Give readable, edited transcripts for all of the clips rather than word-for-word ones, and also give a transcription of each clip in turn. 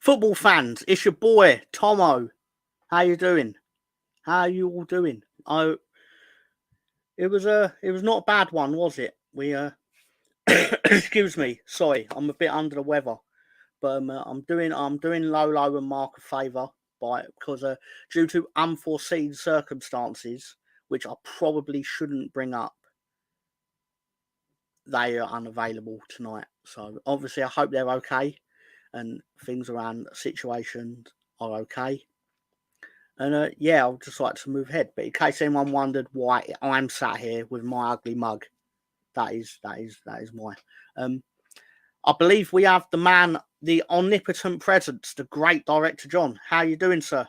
Football fans, it's your boy Tomo. How you doing? How are you all doing? It was not a bad one, was it? We excuse me, sorry, I'm a bit under the weather, but I'm doing Lolo and Mark a favour because due to unforeseen circumstances, which I probably shouldn't bring up, they are unavailable tonight. So obviously, I hope they're okay and things around situations are okay. And yeah, I'd just like to move ahead. But in case anyone wondered why I'm sat here with my ugly mug, that is why. I believe we have the man, the omnipotent presence, the great director John. How you doing, sir?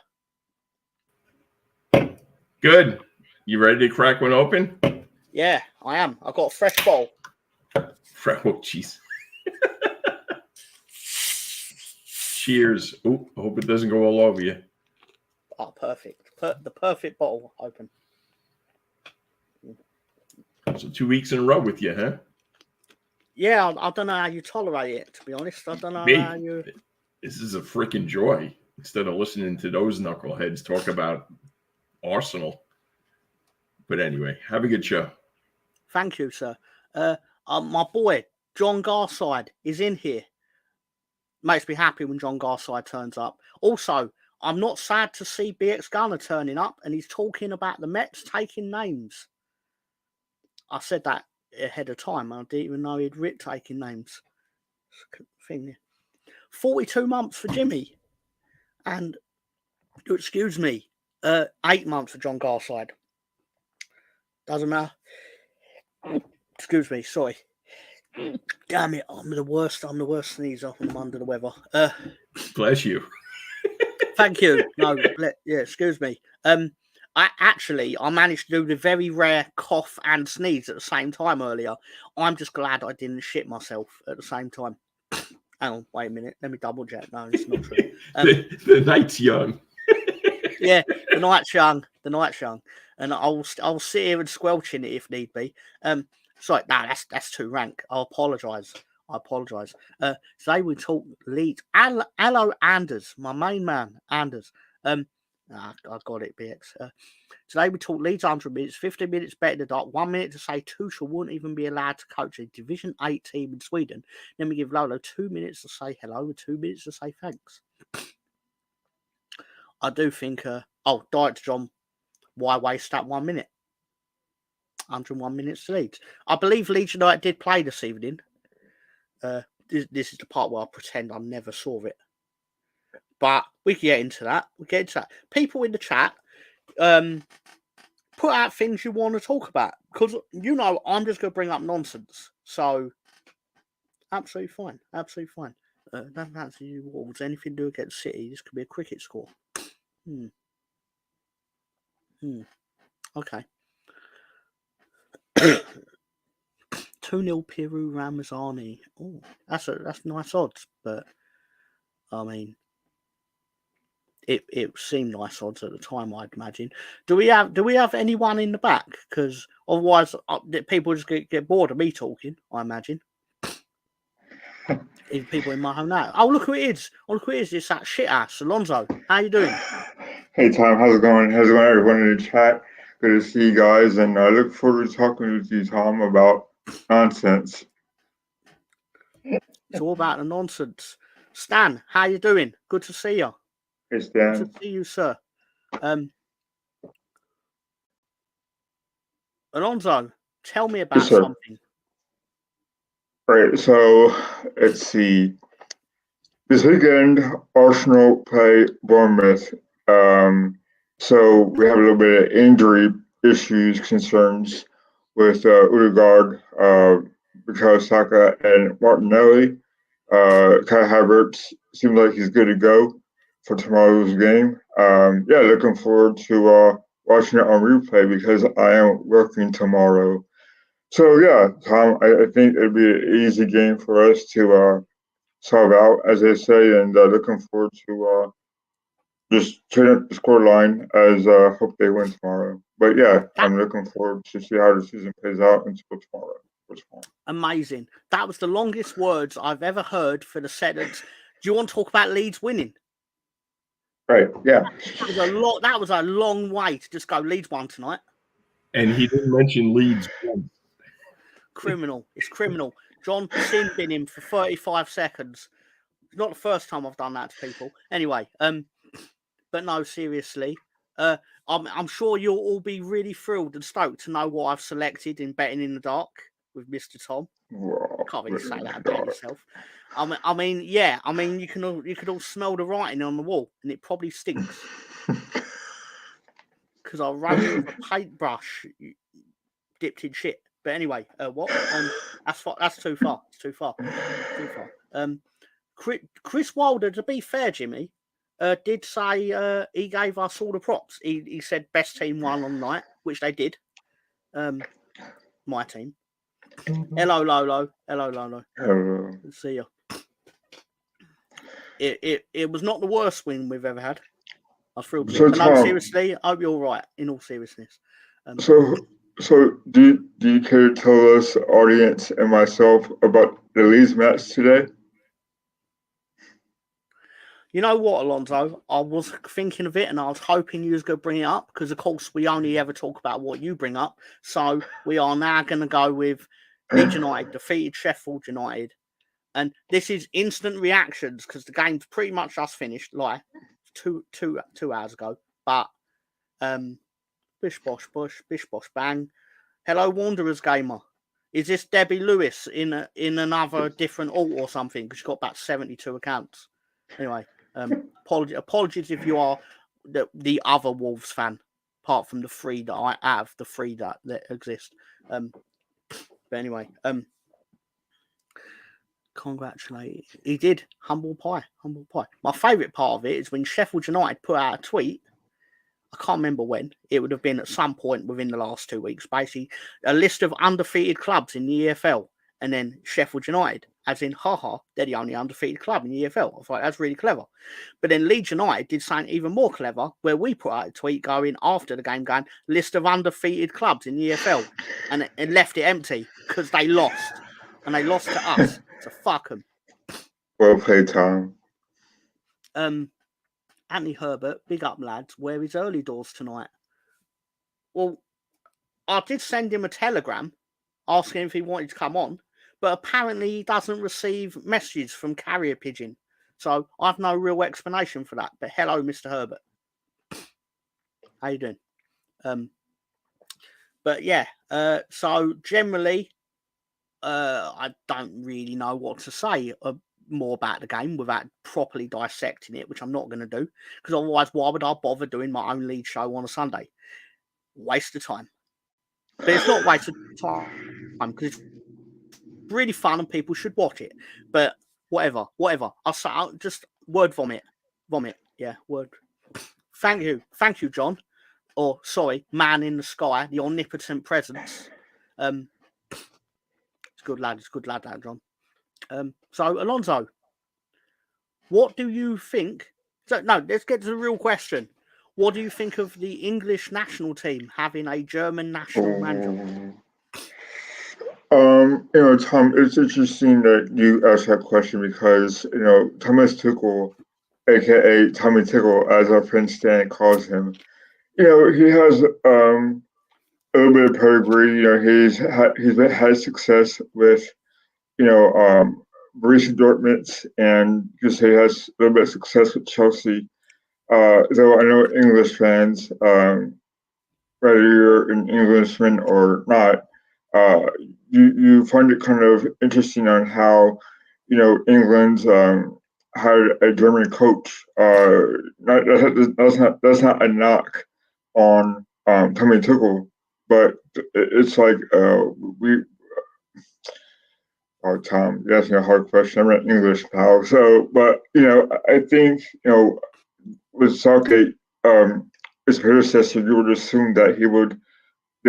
Good. You ready to crack one open? Yeah, I am. I've got a fresh bowl. Oh, jeez. Cheers. Oh, I hope it doesn't go all over you. Oh, perfect. The perfect bottle open. So 2 weeks in a row with you, huh? Yeah, I don't know how you tolerate it, to be honest. I don't know how you... This is a freaking joy. Instead of listening to those knuckleheads talk about Arsenal. But anyway, have a good show. Thank you, sir. My boy, John Garside, is in here. Makes me happy when John Garside turns up. Also, I'm not sad to see BX Gunner turning up, and he's talking about the Mets taking names. I said that ahead of time. I didn't even know he'd taking names. Thing. 42 months for Jimmy. And, excuse me, 8 months for John Garside. Doesn't matter. Excuse me, sorry. Damn it, I'm the worst sneezer. I'm under the weather. Bless you. Thank you. No, yeah, excuse me. I managed to do the very rare cough and sneeze at the same time earlier. I'm just glad I didn't shit myself at the same time. Hang on, wait a minute. Let me double check. No, it's not true. The night's young. Yeah, the night's young. And I'll sit here and squelch in it if need be. Sorry, no, that's too rank. I apologise. Today we talk Leeds. Hello, Anders, my main man, Anders. I got it, BX. Today we talk Leeds 100 minutes, 15 minutes better than dark, 1 minute to say Tuchel wouldn't even be allowed to coach a Division 8 team in Sweden. Then we give Lolo 2 minutes to say hello and 2 minutes to say thanks. I do think, Director John, why waste that 1 minute? 101 minutes to Leeds. I believe Leeds United did play this evening. This is the part where I pretend I never saw it. But we can get into that. People in the chat, put out things you want to talk about. Because, I'm just going to bring up nonsense. So, absolutely fine. Don't fancy you Wolves. Anything to do against City. This could be a cricket score. Okay. 2-0 Peru Ramazani. Oh, that's nice odds, but I mean, it seemed nice odds at the time. I'd imagine. Do we have anyone in the back? Because otherwise, people just get bored of me talking. I imagine. Even people in my home now. Oh, look who it is! It's that shit ass Alonso. How you doing? Hey Tom, how's it going? Everyone in the chat? Good to see you guys, and I look forward to talking with you, Tom, about nonsense. It's all about the nonsense. Stan, how you doing? Good to see you. Hey Stan. Good to see you, sir. Alonso, tell me about something. Right, so let's see. This weekend, Arsenal play Bournemouth. So we have a little bit of injury concerns with Odegaard, Bukayo Saka, and Martinelli. Kai Havertz seems like he's good to go for tomorrow's game. Looking forward to watching it on replay because I am working tomorrow. So yeah, Tom, I think it'd be an easy game for us to solve out, as they say, and looking forward to just turn up the score line as hope they win tomorrow. But yeah, I'm looking forward to see how the season plays out until tomorrow. Amazing. That was the longest words I've ever heard for the sentence. you want to talk about Leeds winning? Right. Yeah. That was a long way to just go Leeds won tonight. And he didn't mention Leeds once. Criminal. It's criminal. John sin bin him for 35 seconds. It's not the first time I've done that to people. Anyway, but no, seriously. I'm sure you'll all be really thrilled and stoked to know what I've selected in Betting in the Dark with Mr. Tom. Well, Can't really say that about yourself. I mean, you could all smell the writing on the wall, and it probably stinks because I wrote it with a paintbrush dipped in shit. But anyway, what? That's too far. It's too far. Chris Wilder, to be fair, Jimmy, did say he gave us all the props. He said best team won on the night, which they did. My team. Hello, Lolo. Hello. See ya. It was not the worst win we've ever had. I was thrilled. So, no, Tom, seriously, I hope you're all right. In all seriousness. So do you care to tell us, audience and myself, about the Leeds match today? You know what, Alonso? I was thinking of it, and I was hoping you was going to bring it up because, of course, we only ever talk about what you bring up. So we are now going to go with Leeds United defeated Sheffield United, and this is instant reactions because the game's pretty much just finished, like two hours ago. But bish bosh bang. Hello, Wanderers gamer. Is this Debbie Lewis in another different alt or something? Because she's got about 72 accounts. Anyway. Apologies if you are the other Wolves fan, apart from the three that I have, the three that exist. But anyway, congratulate. He did. Humble pie. My favourite part of it is when Sheffield United put out a tweet. I can't remember when. It would have been at some point within the last 2 weeks. Basically, a list of undefeated clubs in the EFL. And then Sheffield United, as in, they're the only undefeated club in the EFL. I thought that's really clever. But then Leeds United did something even more clever, where we put out a tweet going after the game, going, list of undefeated clubs in the EFL, and it left it empty because they lost. And they lost to us. So fuck them. Well played, Tom. Anthony Herbert, big up, lads. Where is early doors tonight? Well, I did send him a telegram asking if he wanted to come on. But apparently he doesn't receive messages from carrier pigeon. So I have no real explanation for that. But hello, Mr. Herbert. How you doing? But yeah, so generally, I don't really know what to say more about the game without properly dissecting it, which I'm not going to do. Because otherwise, why would I bother doing my own lead show on a Sunday? Waste of time. But it's not waste of time because it's really fun and people should watch it. But whatever. I'll just word vomit. Yeah, word. Thank you, John. Or sorry, man in the sky, the omnipotent presence. It's good lad, that John. So Alonso, what do you think? So no, let's get to the real question. What do you think of the English national team having a German national manager? Tom, it's interesting that you asked that question because, Thomas Tuchel, aka Tommy Tickle, as our friend Stan calls him, he has a little bit of pedigree. He's had success with, Borussia Dortmund, and he has a little bit of success with Chelsea. Though I know English fans, whether you're an Englishman or not, you find it kind of interesting on how, England's hired a German coach. That's not a knock on Tommy Tuchel, but it's like Oh, Tom, you're asking a hard question. I'm not English, pal. So, but I think with Southgate, his predecessor, you would assume that they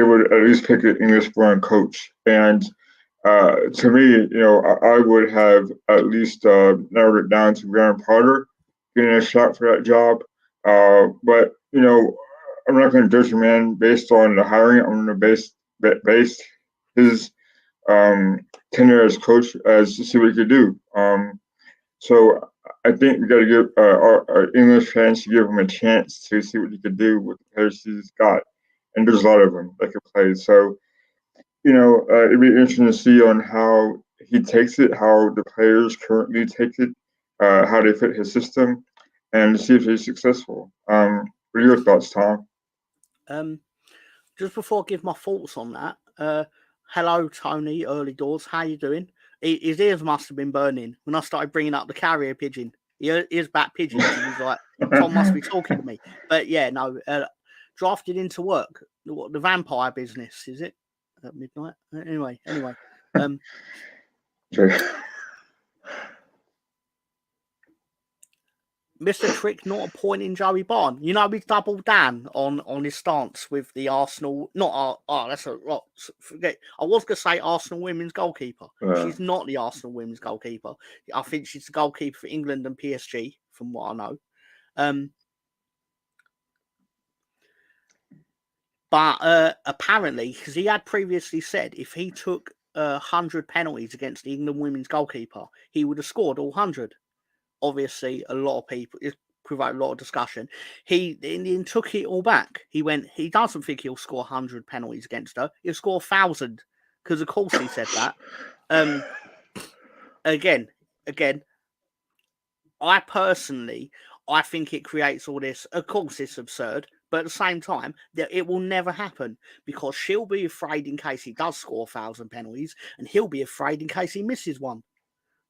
would at least pick an English-born coach. And to me, I would have at least narrowed it down to Graham Potter getting a shot for that job. But I'm not going to judge a man based on the hiring. I'm going to base his tenure as coach as to see what he could do. So I think we got to give our English fans to give him a chance to see what he could do with the players he's got, and there's a lot of them that could play. So it'd be interesting to see on how he takes it, how the players currently take it, how they fit his system, and see if he's successful. What are your thoughts, Tom? Just before I give my thoughts on that, hello, Tony, early doors. How you doing? His ears must have been burning when I started bringing up the carrier pigeon. He hears back pigeons. He was like, Tom must be talking to me. But yeah, no, drafted into work. What, the vampire business, is it? At midnight? Anyway. Mr. Trick not appointing Joey Barn. We doubled down on his stance with the Arsenal. Forget. I was going to say Arsenal women's goalkeeper. She's not the Arsenal women's goalkeeper. I think she's the goalkeeper for England and PSG, from what I know. But apparently, because he had previously said if he took 100 penalties against the England women's goalkeeper, he would have scored all 100. Obviously, a lot of people, it provoked a lot of discussion. He took it all back. He went, he doesn't think he'll score 100 penalties against her. He'll score 1,000, because of course he said that. Again, I think it creates all this. Of course, it's absurd, but at the same time, it will never happen, because she'll be afraid in case he does score 1,000 penalties, and he'll be afraid in case he misses one.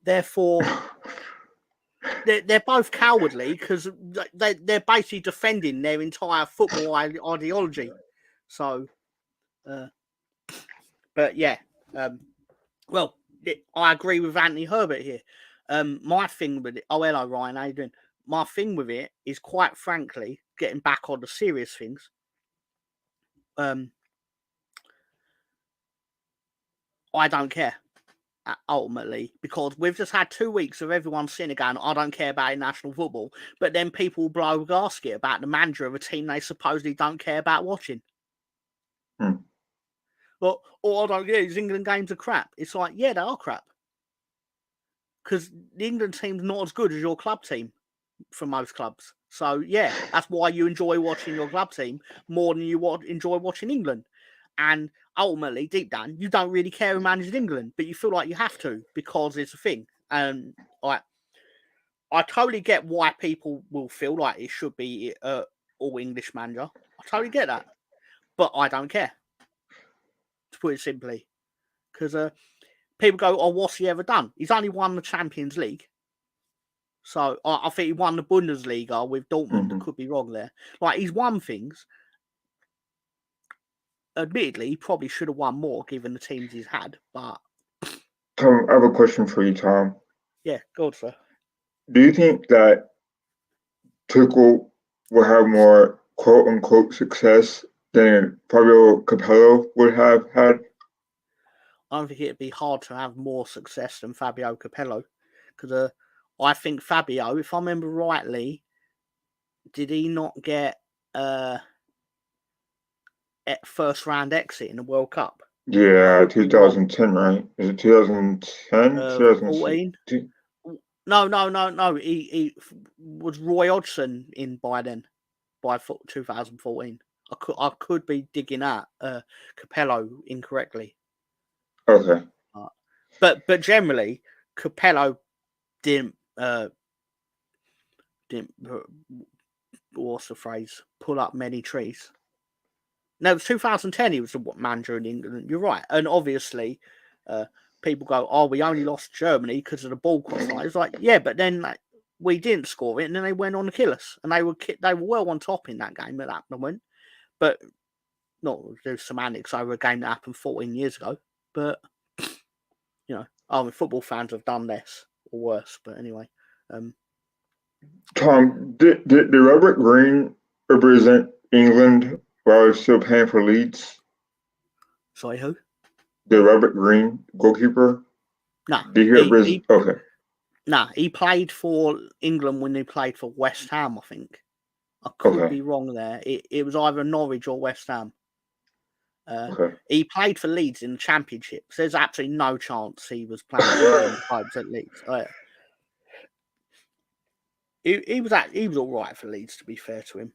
Therefore, they're both cowardly, because they're basically defending their entire football ideology. So, but yeah, well, I agree with Anthony Herbert here. My thing with it, hello Ryan, how you doing? My thing with it is, quite frankly, getting back on the serious things. I don't care. Ultimately, because we've just had 2 weeks of everyone sitting again, I don't care about national football, but then people blow a gasket about the manager of a team they supposedly don't care about watching. But all I don't get is England games are crap. It's like, yeah, they are crap, because the England team's not as good as your club team for most clubs. So yeah, that's why you enjoy watching your club team more than you enjoy watching England. And ultimately, deep down, you don't really care who manages England, but you feel like you have to, because it's a thing. And I totally get why people will feel like it should be all English manager. I totally get that, but I don't care, to put it simply, because people go, "Oh, what's he ever done? He's only won the Champions League." So I think he won the Bundesliga with Dortmund. I could be wrong there. Like, he's won things. Admittedly, he probably should have won more given the teams he's had. But Tom, I have a question for you, Tom. Yeah, go on, sir. Do you think that Tuchel will have more quote unquote success than Fabio Capello would have had? I don't think it'd be hard to have more success than Fabio Capello, because I think Fabio, if I remember rightly, did he not get first round exit in the World Cup? Yeah, 2010, right? Is it 2010? 14? No. He was Roy Hodgson in by then, by 2014. I could be digging at Capello incorrectly. Okay. But generally, Capello didn't what's the phrase? Pull up many trees. No, it was 2010. He was the manager in England. You're right, and obviously, people go, "Oh, we only lost Germany because of the ball crossline." It's like, yeah, but then we didn't score it, and then they went on to kill us, and they were well on top in that game at that moment. But not there's semantics over a game that happened 14 years ago. But football fans have done less or worse. But anyway, Tom, did Robert Green represent England while he was still playing for Leeds? Sorry, who? The Robert Green, goalkeeper? No. Did he represent? Okay. No, he played for England when he played for West Ham, I think. I could be wrong there. It was either Norwich or West Ham. He played for Leeds in the Championship. So there's absolutely no chance he was playing for the clubs at Leeds. he was all right for Leeds, to be fair to him.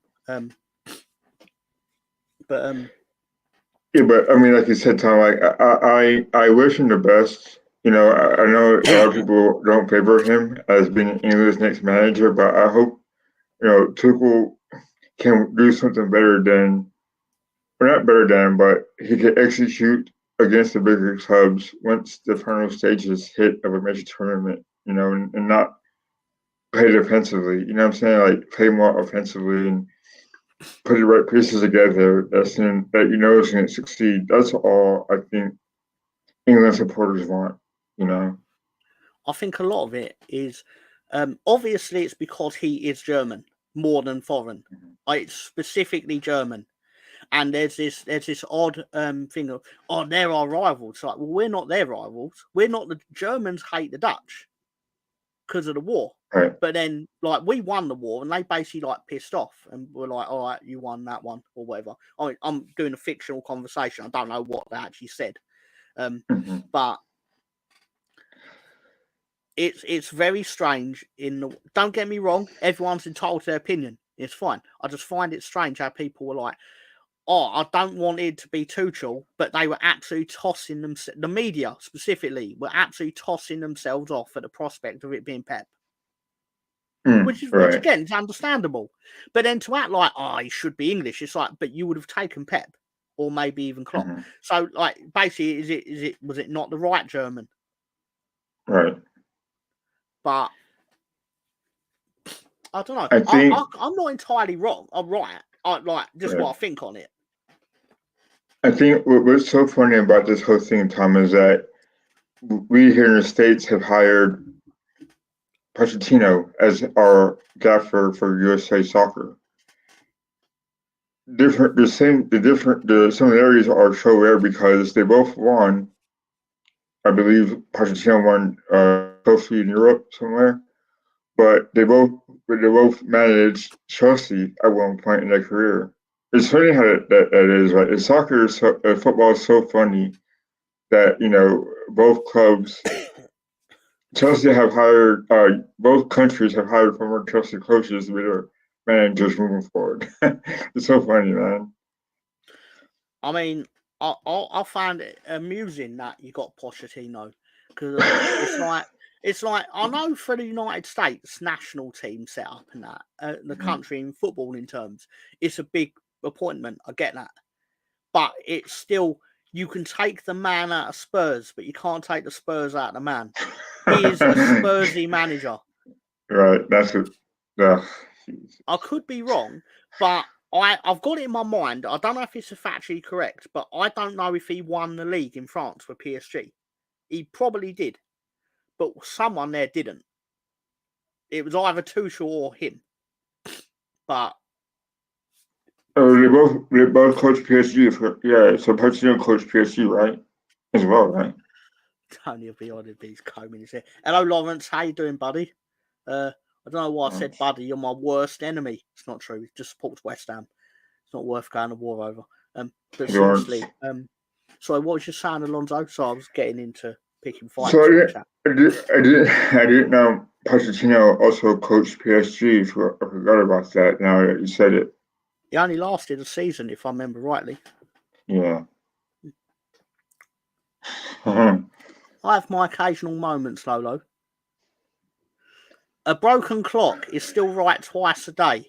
Yeah, but I mean, like you said, Tom, like I wish him the best. You know, I know a lot of people don't favor him as being England's next manager, but I hope, you know, Tuchel can do something better than, or not better than, but he can execute against the bigger clubs once the final stages hit of a major tournament, you know, and not play defensively. You know what I'm saying? Like play more offensively and put the right pieces together that you know is going to succeed. That's all I think England supporters want, you know. I think a lot of it is obviously it's because he is German more than foreign. It's specifically German, and there's this odd thing of, oh, they're our rivals. It's like, well, we're not their rivals. We're not. The Germans hate the Dutch because of the war. Right. But then, like, we won the war, and they basically like pissed off, and we're like, all right, you won that one or whatever. I mean, I'm doing a fictional conversation. I don't know what they actually said, but it's very strange. Don't get me wrong, everyone's entitled to their opinion. It's fine. I just find it strange how people were like, oh, I don't want it to be Tuchel, but they were absolutely tossing themselves. The media specifically were absolutely tossing themselves off at the prospect of it being Pep. Which again is understandable, but then to act like, oh, he should be English, it's like, but you would have taken Pep or maybe even Klopp. So, like, basically, was it not the right German? Right. But I don't know. I think I'm not entirely wrong. I'm right. What I think on it. I think what's so funny about this whole thing, Tom, is that we here in the States have hired Pochettino as our gaffer for USA Soccer. The similarities are so rare because they both won. I believe Pochettino won trophy in Europe somewhere, but they both managed Chelsea at one point in their career. It's funny how that is, right? Football is so funny that, you know, both clubs. Chelsea have hired, both countries have hired former Chelsea coaches to be their managers moving forward. It's so funny, man. I mean, I find it amusing that you got Pochettino because it's like I know for the United States national team set up and that the country in football in terms, it's a big appointment. I get that, but it's still. You can take the man out of Spurs, but you can't take the Spurs out of the man. He is a Spursy manager. Right, that's it. Yeah. I could be wrong, but I've got it in my mind. I don't know if it's factually correct, but I don't know if he won the league in France with PSG. He probably did, but someone there didn't. It was either Tuchel or him. But they both coach PSG. So Pochettino coached PSG, right? As well, right? Tony will be on it. He's combing his hair. Hello, Lawrence. How you doing, buddy? I don't know why I said, buddy. You're my worst enemy. It's not true. He just supports West Ham. It's not worth going to war over. But seriously, sorry, what was you saying, Alonso? So I was getting into picking fights. So I didn't know Pochettino also coached PSG. I forgot about that. Now that you said it. He only lasted a season, if I remember rightly. Yeah. I have my occasional moments, Lolo. A broken clock is still right twice a day.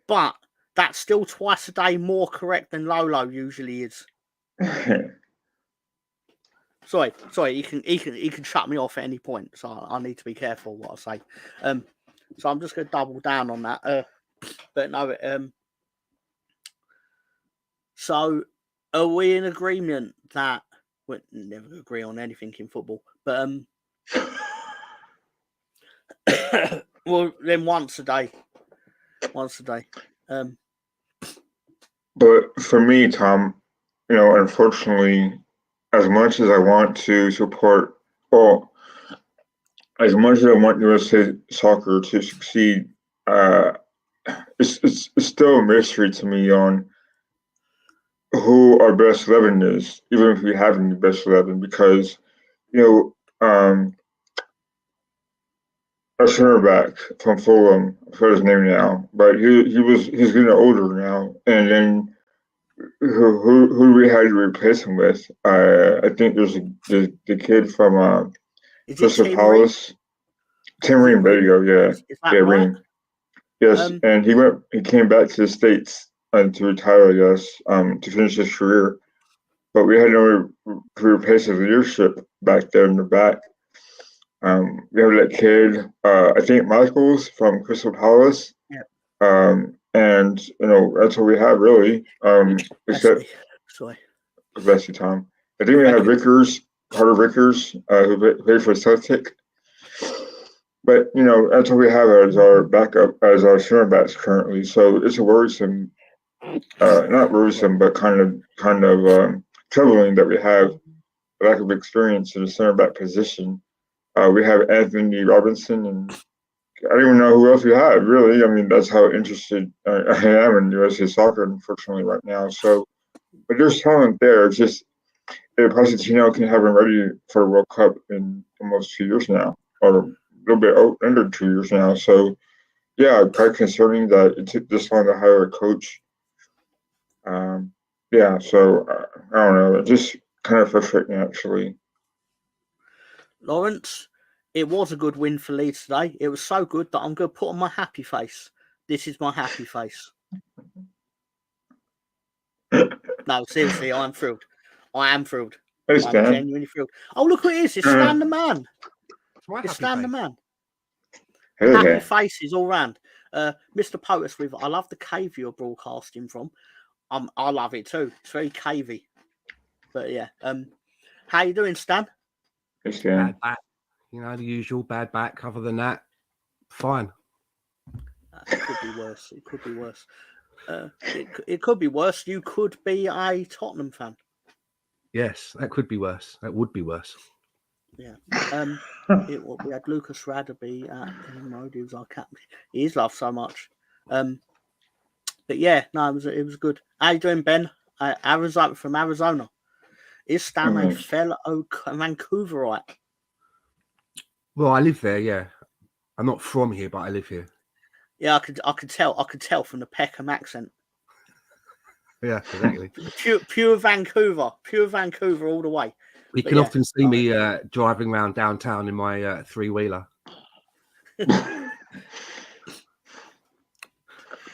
But that's still twice a day more correct than Lolo usually is. Sorry, he can shut me off at any point, so I need to be careful what I say. So I'm just gonna double down on that. But no, so are we in agreement that we never agree on anything in football? But well, then once a day. But for me, Tom, you know, unfortunately, as much as I want to support, as much as I want USA Soccer to succeed, it's still a mystery to me on who our best 11 is, even if we have any best 11, because, you know, a center back from Fulham. I forgot his name now, but he's getting older now. And then who we had to replace him with? I think there's the kid from Crystal Palace. Tim Ream, there you go. Yeah, is that right? Ream. Yes, and he came back to the States to retire, I guess, to finish his career. But we had no to replace his leadership back there in the back. We have that kid, I think Michaels from Crystal Palace. Yeah. And that's what we have really. Except bless you, Tom. I think we have Carter Vickers, who played for Celtic. But that's what we have as our backup, as our center backs currently. So it's a worrisome, not worrisome, but kind of troubling that we have a lack of experience in the center back position. We have Anthony Robinson, and I don't even know who else we have, really. I mean, that's how interested I am in USA soccer, unfortunately, right now. So, but there's talent there. It's just Pochettino can have him ready for the World Cup in almost 2 years now, or a little bit under 2 years now. So, yeah, quite concerning that it took this long to hire a coach. Yeah, so I don't know. It just kind of frustrating, actually. Lawrence, it was a good win for Leeds today. It was so good that I'm going to put on my happy face. This is my happy face. No, seriously, I'm thrilled. I am thrilled. Hey, I'm genuinely thrilled. Oh, look who it is. It's Stan the Man. It's Stan the Man. Hey, happy faces all round. Mr. Potus, I love the cave you're broadcasting from. I love it too. It's very cavey. But yeah. How you doing, Stan? Hey, Stan. Bad back. The usual bad back. Other than that, fine. It could be worse. It could be worse. It could be worse. You could be a Tottenham fan. Yes, that could be worse. That would be worse. Yeah. We had Lucas Radaby at Ellen Road. He was our captain. He's loved so much. But yeah, no, it was good. How you doing, Ben? Arizona from Arizona. Is Stan a fellow Vancouverite? Well, I live there. Yeah, I'm not from here, but I live here. Yeah, I could tell from the Peckham accent. Yeah, exactly. Pure Vancouver all the way. You can often see me driving around downtown in my three-wheeler.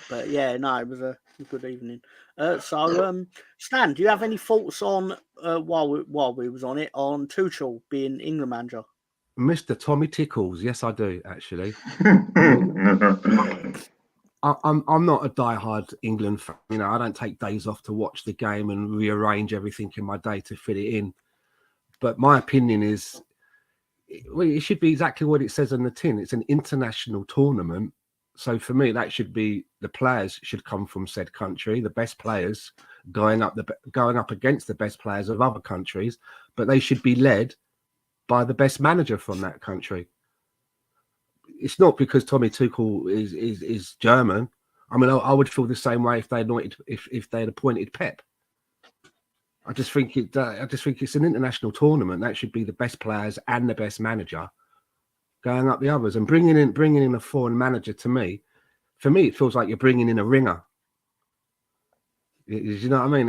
But yeah, no, it was a good evening. So, Stan, do you have any thoughts on while we was on it on Tuchel being England manager? Mr. Tommy Tickles, yes, I do actually. I'm not a diehard England fan. I don't take days off to watch the game and rearrange everything in my day to fit it in. But my opinion is, it should be exactly what it says on the tin. It's an international tournament. So for me, that should be the players should come from said country, the best players going up against the best players of other countries, but they should be led by the best manager from that country. It's not because Tommy Tuchel is German. I mean, I would feel the same way if they had appointed Pep. I just think it's an international tournament. That should be the best players and the best manager going up the others, and bringing in a foreign manager. For me, it feels like you're bringing in a ringer. You know what I mean?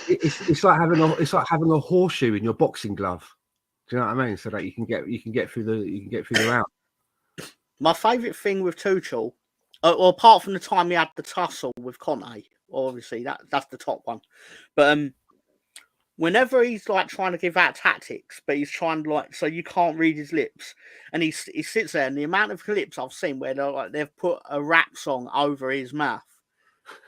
It's like having a horseshoe in your boxing glove. Do you know what I mean? So that you can get through the round. My favourite thing with Tuchel, well, apart from the time he had the tussle with Conte, obviously that's the top one, but whenever he's like trying to give out tactics, but he's trying to so you can't read his lips, and he sits there, and the amount of clips I've seen where they've put a rap song over his mouth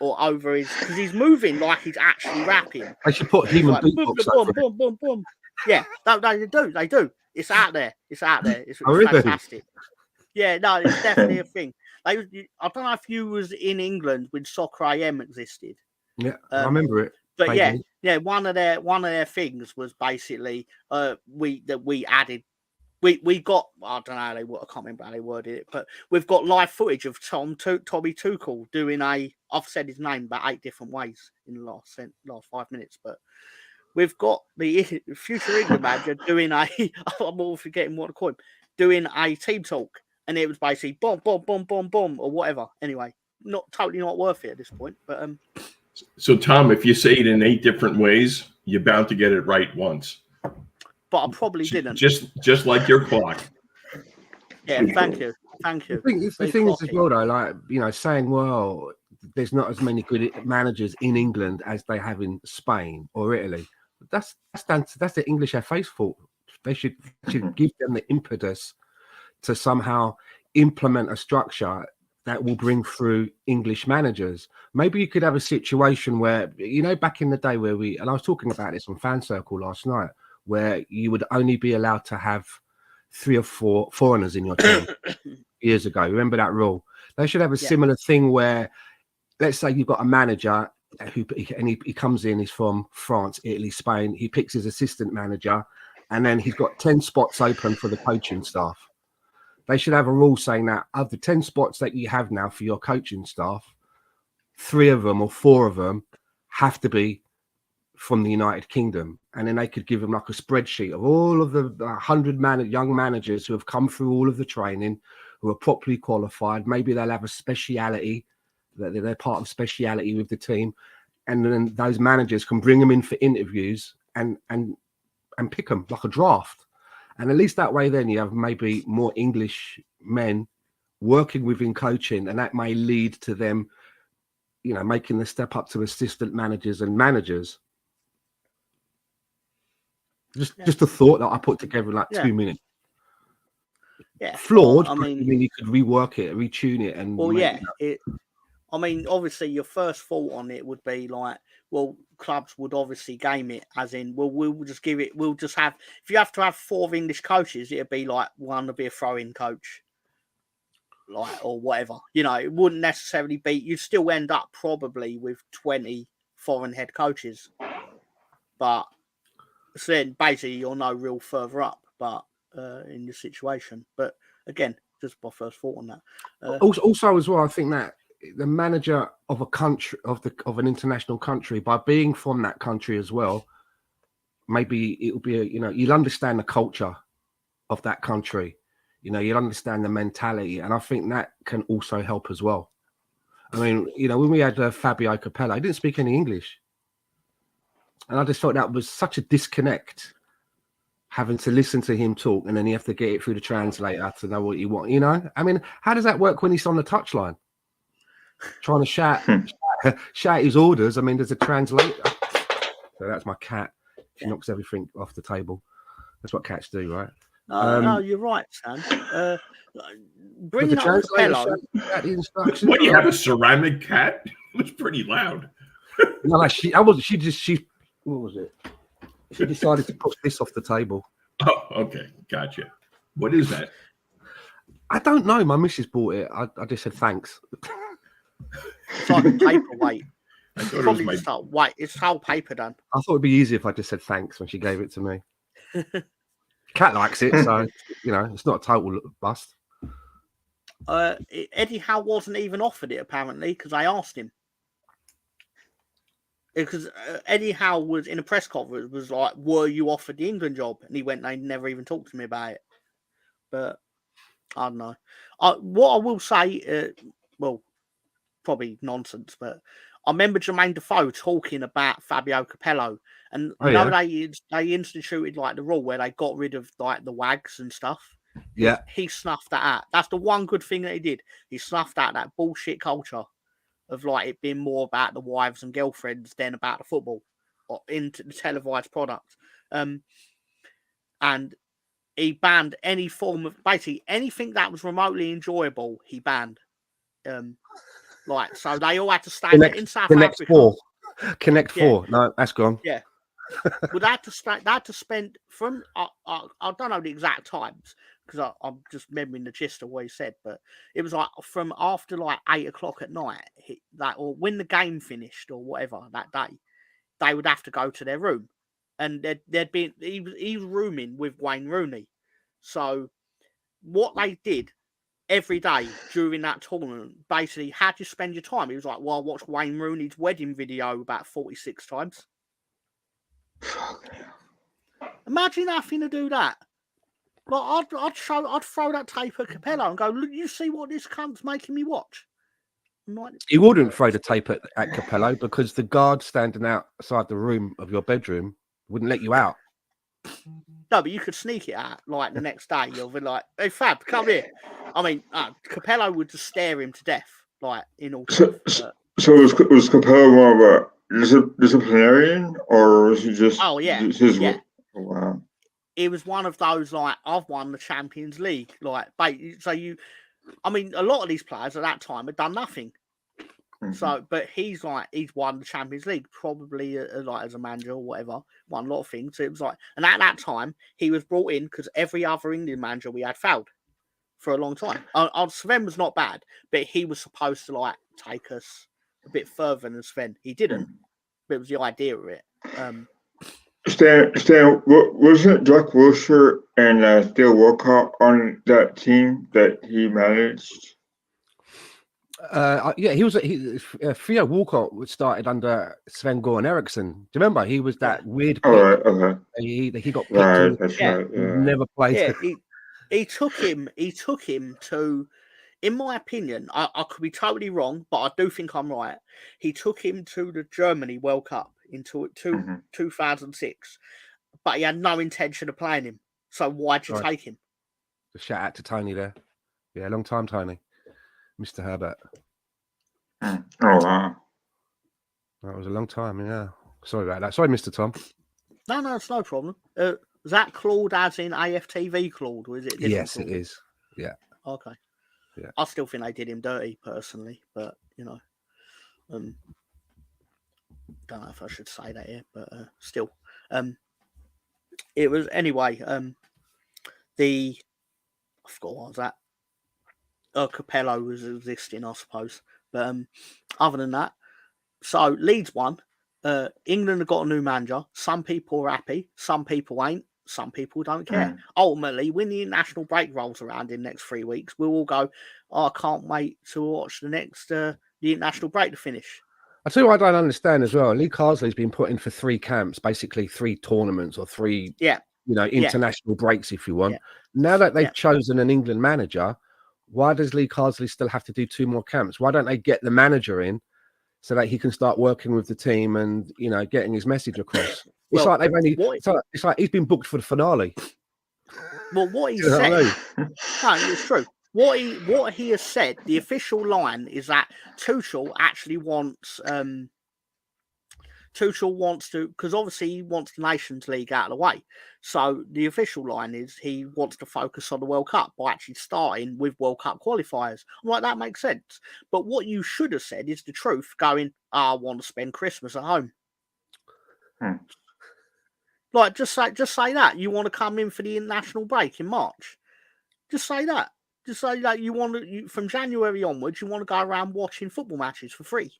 or over his, because he's moving like he's actually rapping. I should put human beatbox over it. Boom, boom, boom. Yeah, they do. It's out there. It's really? Fantastic. Yeah, no, it's definitely a thing. I don't know if you was in England when Soccer AM existed. Yeah, I remember it. But yeah, one of their things was basically we got, I don't know how I can't remember how they worded it, but we've got live footage of Tommy Tuchel doing I've said his name about 8 different ways in the last 5 minutes, but we've got the future England manager doing I'm all forgetting what to call him, doing a team talk, and it was basically bomb, bomb, bomb, bomb, bomb, or whatever. Anyway, totally not worth it at this point. But So, Tom, if you say it in 8 different ways, you're bound to get it right once. But I probably didn't. Just like your clock. Yeah, thank you. The thing is as well, though, like, you know, saying, well, there's not as many good managers in England as they have in Spain or Italy. That's the English FA's fault. They should give them the impetus to somehow implement a structure that will bring through English managers. Maybe you could have a situation where, you know, back in the day where and I was talking about this on Fan Circle last night, where you would only be allowed to have 3 or 4 foreigners in your team years ago. Remember that rule? They should have a similar thing where, let's say you've got a manager he comes in, he's from France, Italy, Spain. He picks his assistant manager, and then he's got 10 spots open for the coaching staff. They should have a rule saying that of the 10 spots that you have now for your coaching staff, 3 of them or 4 of them have to be from the United Kingdom. And then they could give them like a spreadsheet of all of the 100 young managers who have come through all of the training, who are properly qualified. Maybe they'll have a speciality, that they're part of speciality with the team. And then those managers can bring them in for interviews and pick them like a draft. And at least that way, then you have maybe more English men working within coaching, and that may lead to them, you know, making the step up to assistant managers and managers. Just a thought that I put together in like 2 minutes. Yeah, flawed. Well, I mean, you could rework it, retune it, and I mean, obviously, your first thought on it would be like, well, clubs would obviously game it as in, well, we'll just give it. We'll just have. If you have to have 4 English coaches, it'd be like one to be a throw-in coach, like or whatever. You know, it wouldn't necessarily be. You'd still end up probably with 20 foreign head coaches, but so then basically you're no real further up, but in the situation. But again, just my first thought on that. Also, as well, I think that the manager of a country of an international country, by being from that country as well, maybe it'll be you'll understand the culture of that country. You know, you'll understand the mentality, and I think that can also help as well. I mean, you know, when we had Fabio Capello, he didn't speak any English, and I just thought that was such a disconnect, having to listen to him talk, and then you have to get it through the translator to know what you want. You know, I mean, how does that work when he's on the touchline, trying to shout his orders? I mean, there's a translator. So that's my cat. She knocks everything off the table. That's what cats do, right? No, you're right, Sam. Bringing up Capello. What, you have a ceramic cat? It was pretty loud. No, what was it? She decided to push this off the table. Oh, okay. Gotcha. What is that? I don't know. My missus bought it. I just said thanks. It's like a paperweight. I thought Probably it was just like weight. It's whole paper done. I thought it'd be easy if I just said thanks when she gave it to me. Cat likes it, so you know it's not a total bust. Eddie Howe wasn't even offered it apparently because I asked him. Because Eddie Howe was in a press conference, was like, "Were you offered the England job?" And he went, "They never even talked to me about it." But I don't know. What I will say, well, probably nonsense, but I remember Jermaine Defoe talking about Fabio Capello, and they instituted like the rule where they got rid of like the wags and stuff. Yeah, he snuffed that out. That's the one good thing that he did. He snuffed out that bullshit culture of like it being more about the wives and girlfriends than about the football or into the televised product. And he banned any form of basically anything that was remotely enjoyable. He banned. Like so, they all had to stay in South Africa. Connect Four. No, that's gone. Yeah. Well, they had to spend from I don't know the exact times because I'm just remembering the gist of what he said, but it was like from after like 8 o'clock at night, or when the game finished or whatever that day, they would have to go to their room, and he was rooming with Wayne Rooney, so what they did every day during that tournament, basically, how do you spend your time? He was like, well, I watched Wayne Rooney's wedding video about 46 times. Imagine having to do that. Like I'd throw that tape at Capello and go, look, you see what this cunt's making me watch. Like, You wouldn't throw the tape at Capello because the guard standing outside the room of your bedroom wouldn't let you out. no, but you could sneak it out like the next day. You'll be like, "Hey, Fab, come here." I mean, Capello would just stare him to death, like in all truth. So was Capello more of a disciplinarian, or was he just? Oh yeah, yeah. Oh, wow. It was one of those like, I've won the Champions League, like, so you. I mean, a lot of these players at that time had done nothing. Mm-hmm. So, but he's won the Champions League, probably like as a manager or whatever, won a lot of things. So it was like, and at that time he was brought in because every other Indian manager we had failed for a long time. Sven was not bad, but he was supposed to like take us a bit further than Sven. He didn't, but it was the idea of it. Stan, wasn't Jack Wilshere and Dale Walcott on that team that he managed? Yeah, he was. Theo Walcott started under Sven Goran Eriksson. Do you remember? He was that weird pick. Okay. He got picked. Right, that's right. Yeah. Never played. Yeah, he took him to. In my opinion, I could be totally wrong, but I do think I'm right. He took him to the Germany World Cup in 2006, but he had no intention of playing him. So why'd you take him? Just shout out to Tony there. Yeah, long time, Tony. Mr. Herbert. Oh, wow. That was a long time, yeah. Sorry about that. Sorry, Mr. Tom. No, it's no problem. Is that Claude as in AFTV Claude, or is it? Yes, Claude? it is. Yeah. Okay. Yeah. I still think they did him dirty personally, but you know, don't know if I should say that here, but still, it was anyway. I forgot what was that. Capello was existing, I suppose, but other than that, so Leeds won. England have got a new manager. Some people are happy, some people ain't. Some people don't care. Ultimately, when the international break rolls around in the next 3 weeks, we'll all go, I can't wait to watch the international break to finish. I tell you what I don't understand as well. Lee Carsley's been put in for 3 camps, basically 3 tournaments or 3, international breaks, if you want. Yeah. Now that they've chosen an England manager, why does Lee Carsley still have to do 2 more camps? Why don't they get the manager in so that he can start working with the team and, getting his message across? It's like they've only. It's like he's been booked for the finale. Well, what he said, no, it's true. What he has said, the official line is that Tuchel actually wants. Tuchel wants to, because obviously he wants the Nations League out of the way. So the official line is he wants to focus on the World Cup by actually starting with World Cup qualifiers. I'm like, that makes sense. But what you should have said is the truth, going, I want to spend Christmas at home. Like, just say that. You want to come in for the international break in March. Just say that. Just say that you want to, from January onwards, you want to go around watching football matches for free.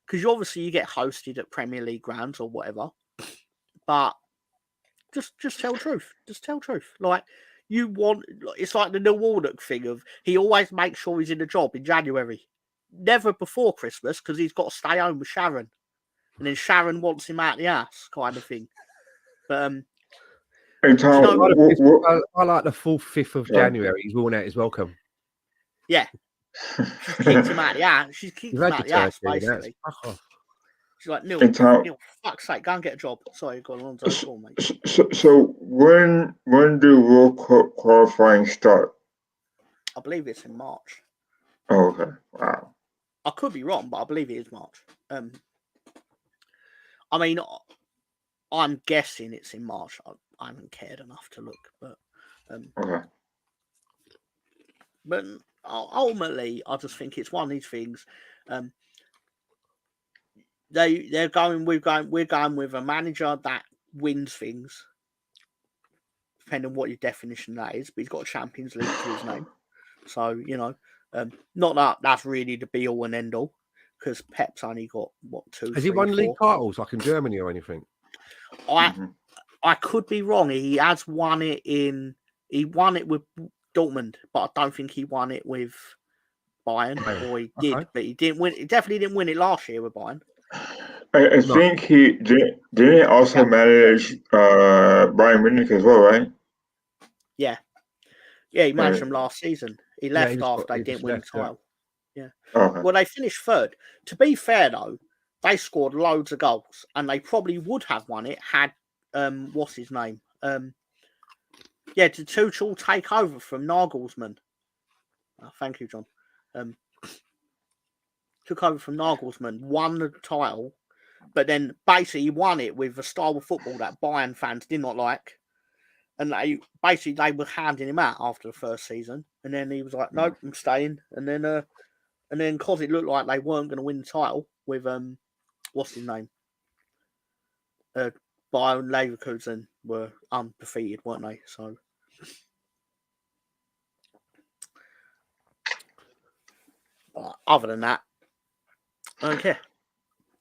Because you get hosted at Premier League grounds or whatever. But just tell the truth. Just tell the truth. Like, it's like the Neil Warnock thing of he always makes sure he's in the job in January. Never before Christmas, because he's got to stay home with Sharon. And then Sharon wants him out the ass, kind of thing. But I like the 4th, 5th of January. He's worn out his welcome. Yeah. She's kicked him out the ass. She's kicked him out the ass, basically. She's like, Neil, fuck's sake, go and get a job. Sorry, got on to call, mate. So when do World Cup qualifying start? I believe it's in March. Oh, okay. Wow. I could be wrong, but I believe it is March. I mean, I'm guessing it's in March. I haven't cared enough to look, but okay. But ultimately, I just think it's one of these things. We're going with a manager that wins things, depending on what your definition that is. But he's got a Champions League to his name, so not that that's really the be all and end all. Because Pep's only got 2. Has he won league titles like in Germany or anything? I could be wrong. He has won it He won it with Dortmund, but I don't think he won it with Bayern. Or he did, but he didn't win. He definitely didn't win it last year with Bayern. I think he didn't also manage Bayern Munich as well, right? Yeah, he managed them last season. He left after they didn't win the title. Yeah. Okay. Well, they finished third. To be fair, though, they scored loads of goals, and they probably would have won it had what's his name? Did Tuchel take over from Nagelsmann? Oh, thank you, John. Took over from Nagelsmann, won the title, but then basically he won it with a style of football that Bayern fans did not like. And they were handing him out after the first season. And then he was like, nope, I'm staying. And then because it looked like they weren't going to win the title with, what's his name? Bayern Leverkusen were undefeated, weren't they? So... other than that, I don't care.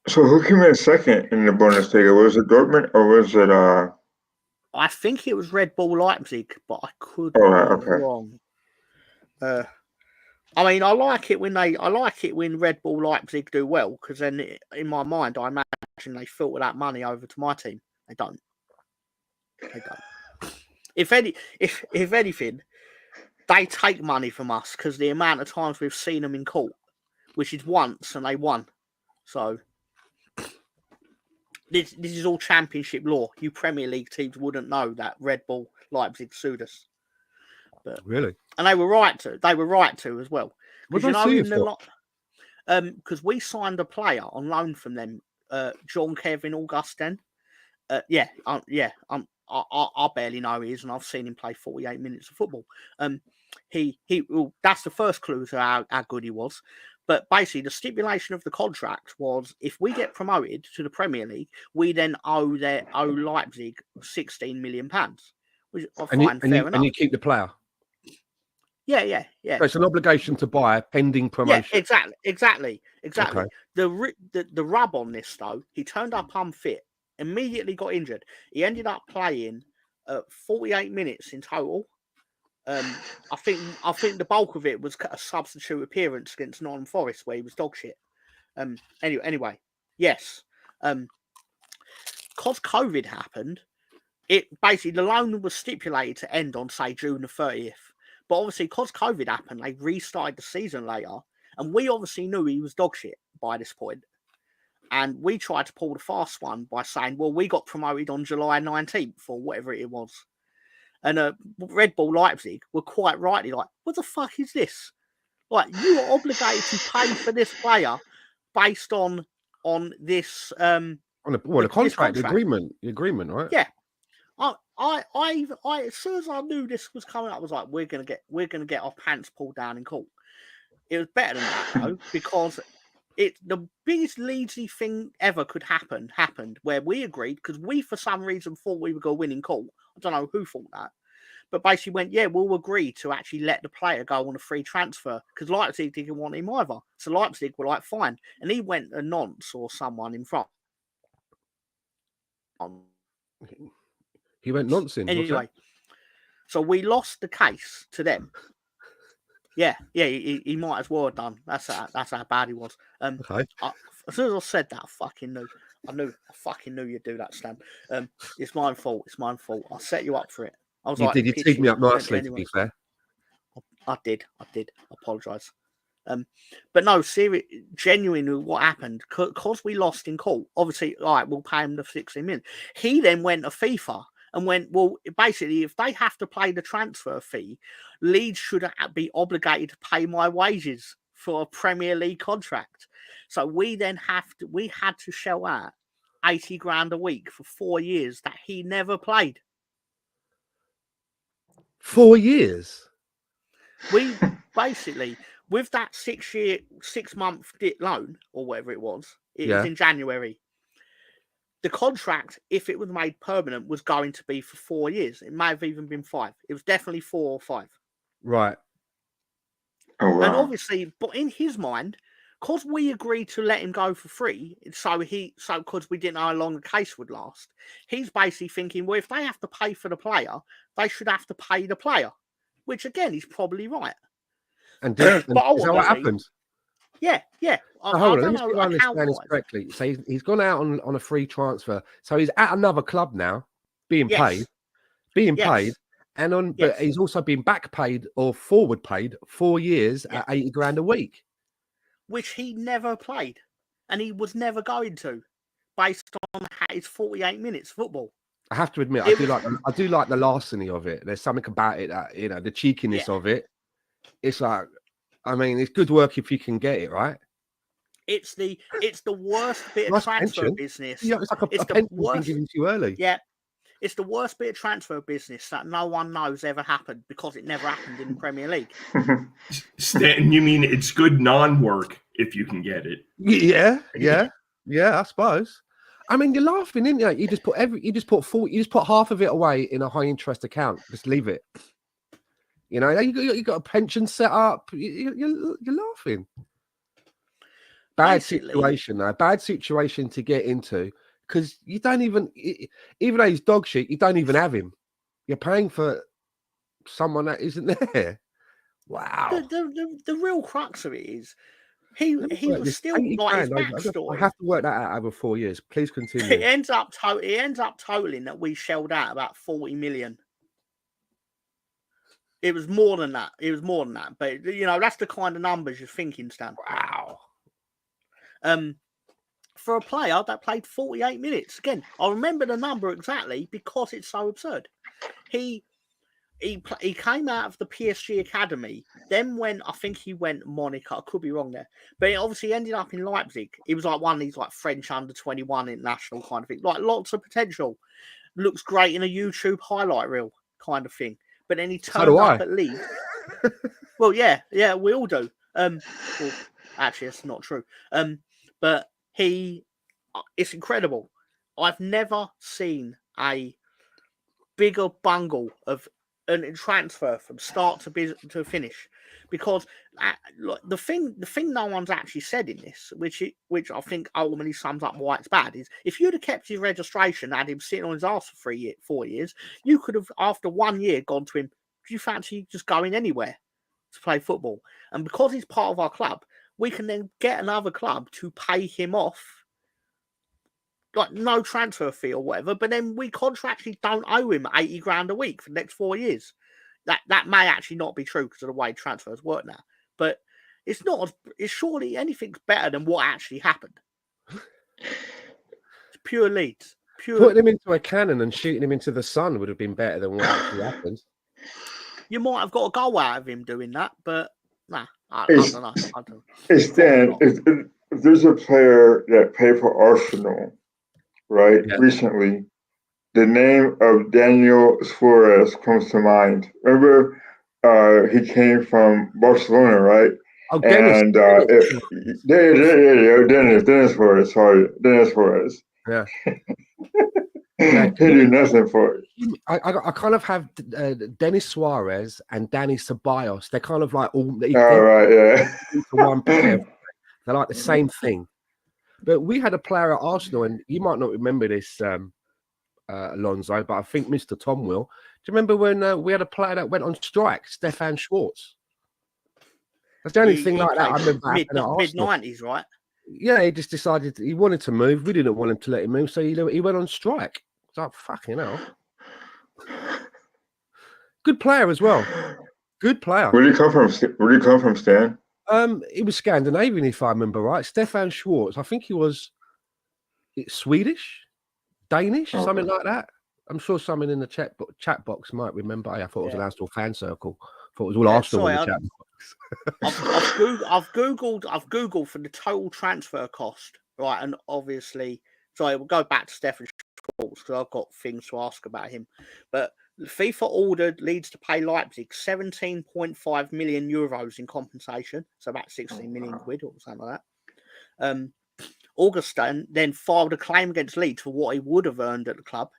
So who came in second in the Bundesliga? Was it Dortmund or was it I think it was Red Bull Leipzig, but I could be wrong. I mean, I like it when Red Bull Leipzig do well, because then in my mind I imagine they filter that money over to my team. They don't. If anything, they take money from us because the amount of times we've seen them in court, which is once, and they won. So this is all championship law. You Premier League teams wouldn't know that Red Bull Leipzig sued us. But, really? And they were right to. They were right to as well. What did they sue you for? Because we signed a player on loan from them, John Kevin Augustin. I barely know he is, and I've seen him play 48 minutes of football. That's the first clue to how good he was. But basically, the stipulation of the contract was if we get promoted to the Premier League, we then owe Leipzig £16 million, which I find fair enough. And you keep the player. Yeah. So it's an obligation to buy pending promotion. Yeah, exactly. Okay. The rub on this though, he turned up unfit, immediately got injured. He ended up playing 48 minutes in total. I think the bulk of it was a substitute appearance against Nottingham Forest where he was dog shit. Anyway, yes. Because COVID happened, it basically the loan was stipulated to end on say June the 30th. But obviously, because COVID happened, they restarted the season later, and we obviously knew he was dog shit by this point. And we tried to pull the fast one by saying, well, we got promoted on July 19th or whatever it was. And Red Bull Leipzig were quite rightly like, what the fuck is this? Like, you are obligated to pay for this player based on this... the contract, the agreement, right? Yeah. I as soon as I knew this was coming up, I was like, we're gonna get our pants pulled down in court. It was better than that though, because the biggest Leedsy thing ever could happened where we agreed because we for some reason thought we were going to win in court. I don't know who thought that, but basically went, yeah, we'll agree to actually let the player go on a free transfer because Leipzig didn't want him either. So Leipzig were like, fine, and he went to Nantes or someone in front. He went nonsense. Anyway, so we lost the case to them. Yeah, he might as well have done. That's how bad he was. Okay. As soon as I said that, I fucking knew you'd do that, Stan. It's my fault. I set you up for it. I was you teed me up nicely, anyway. To be fair. I did. I apologise. But no, genuinely, what happened, because we lost in court, obviously, all right, we'll pay him the 16 million. He then went to FIFA and went, well, basically, if they have to pay the transfer fee, Leeds should be obligated to pay my wages for a Premier League contract. So we then had to shell out 80 grand a week for 4 years that he never played. 4 years? We basically... With that 6-month loan, or whatever it was, it was in January. The contract, if it was made permanent, was going to be for 4 years. It may have even been 5. It was definitely 4 or 5. Right. Oh, wow. And obviously, but in his mind, because we agreed to let him go for free, so because we didn't know how long the case would last, he's basically thinking, well, if they have to pay for the player, they should have to pay the player. Which, again, he's probably right. And is that what happened? Yeah. So hold on, let me see if I understand this correctly. So he's gone out on a free transfer. So he's at another club now, being paid, but he's also been back paid or forward paid 4 years at 80 grand a week, which he never played, and he was never going to, based on his 48 minutes football. I have to admit, I do like the larceny of it. There's something about it that, you know, the cheekiness of it. It's like, I mean, it's good work if you can get it right. It's the worst bit of transfer business. Yeah, it's like a pension being given to you early. Yeah, it's the worst bit of transfer business that no one knows ever happened because it never happened in the Premier League. Stanton, you mean it's good non-work if you can get it? Yeah, I suppose. I mean, you're laughing, didn't you? You just put half of it away in a high interest account. Just leave it. You know, you got a pension set up. You're laughing. Bad situation to get into, because you don't even though he's dog shit, you don't even have him. You're paying for someone that isn't there. Wow. The real crux of it is he was still like his backstory. I have to work that out over 4 years. Please continue. It ends up totaling that we shelled out about 40 million. It was more than that. But you know, that's the kind of numbers you're thinking, Stan. Wow. For a player that played 48 minutes. Again, I remember the number exactly because it's so absurd. He came out of the PSG academy, then I think he went Monaco. I could be wrong there, but he obviously ended up in Leipzig. He was like one of these like French under-21 international kind of thing, like lots of potential. Looks great in a YouTube highlight reel kind of thing. But then he turned up at Leeds. Well, yeah, we all do. Well, actually, that's not true. But it's incredible. I've never seen a bigger bungle of a transfer from start to finish, because the thing no one's actually said in this, which I think ultimately sums up why it's bad, is if you'd have kept his registration and had him sitting on his arse for 4 years, you could have after 1 year gone to him, do you fancy just going anywhere to play football? And because he's part of our club, we can then get another club to pay him off, like no transfer fee or whatever, but then we contractually don't owe him 80 grand a week for the next 4 years. That may actually not be true because of the way transfers work now, but it's not. It's surely anything's better than what actually happened. It's pure Leeds. Putting him into a cannon and shooting him into the sun would have been better than what actually happened. You might have got a goal out of him doing that, but nah, I don't know. It's Dan. If there's a player that played for Arsenal, right, recently, the name of Daniel Suarez comes to mind. Remember, he came from Barcelona, right? Oh, Dennis. And Dennis Suarez. Sorry, Dennis Suarez. Yeah. He did nothing for it. I kind of have Dennis Suarez and Danny Ceballos. They're kind of like all right, yeah. One player. They're like the same thing. But we had a player at Arsenal, and you might not remember this, Alonso, but I think Mr. Tom will. Do you remember when we had a player that went on strike, Stefan Schwartz? That's the only thing like that I remember. Mid-90s, right? Yeah, he just decided he wanted to move. We didn't want him to let him move, so he went on strike. It's like, fucking hell. Good player as well. Good player. Where did he come from, Stan? He was Scandinavian, if I remember right. Stefan Schwartz. I think he was Swedish, Danish, something like that. I'm sure someone in the chat box might remember. I thought it was an Arsenal fan circle. I thought it was all Arsenal in the chat box. I've googled for the total transfer cost, right? And obviously, we'll go back to Stefan Schwartz because I've got things to ask about him. But FIFA ordered Leeds to pay Leipzig 17.5 million euros in compensation, so about 16 million quid or something like that. Augustin then filed a claim against Leeds for what he would have earned at the club.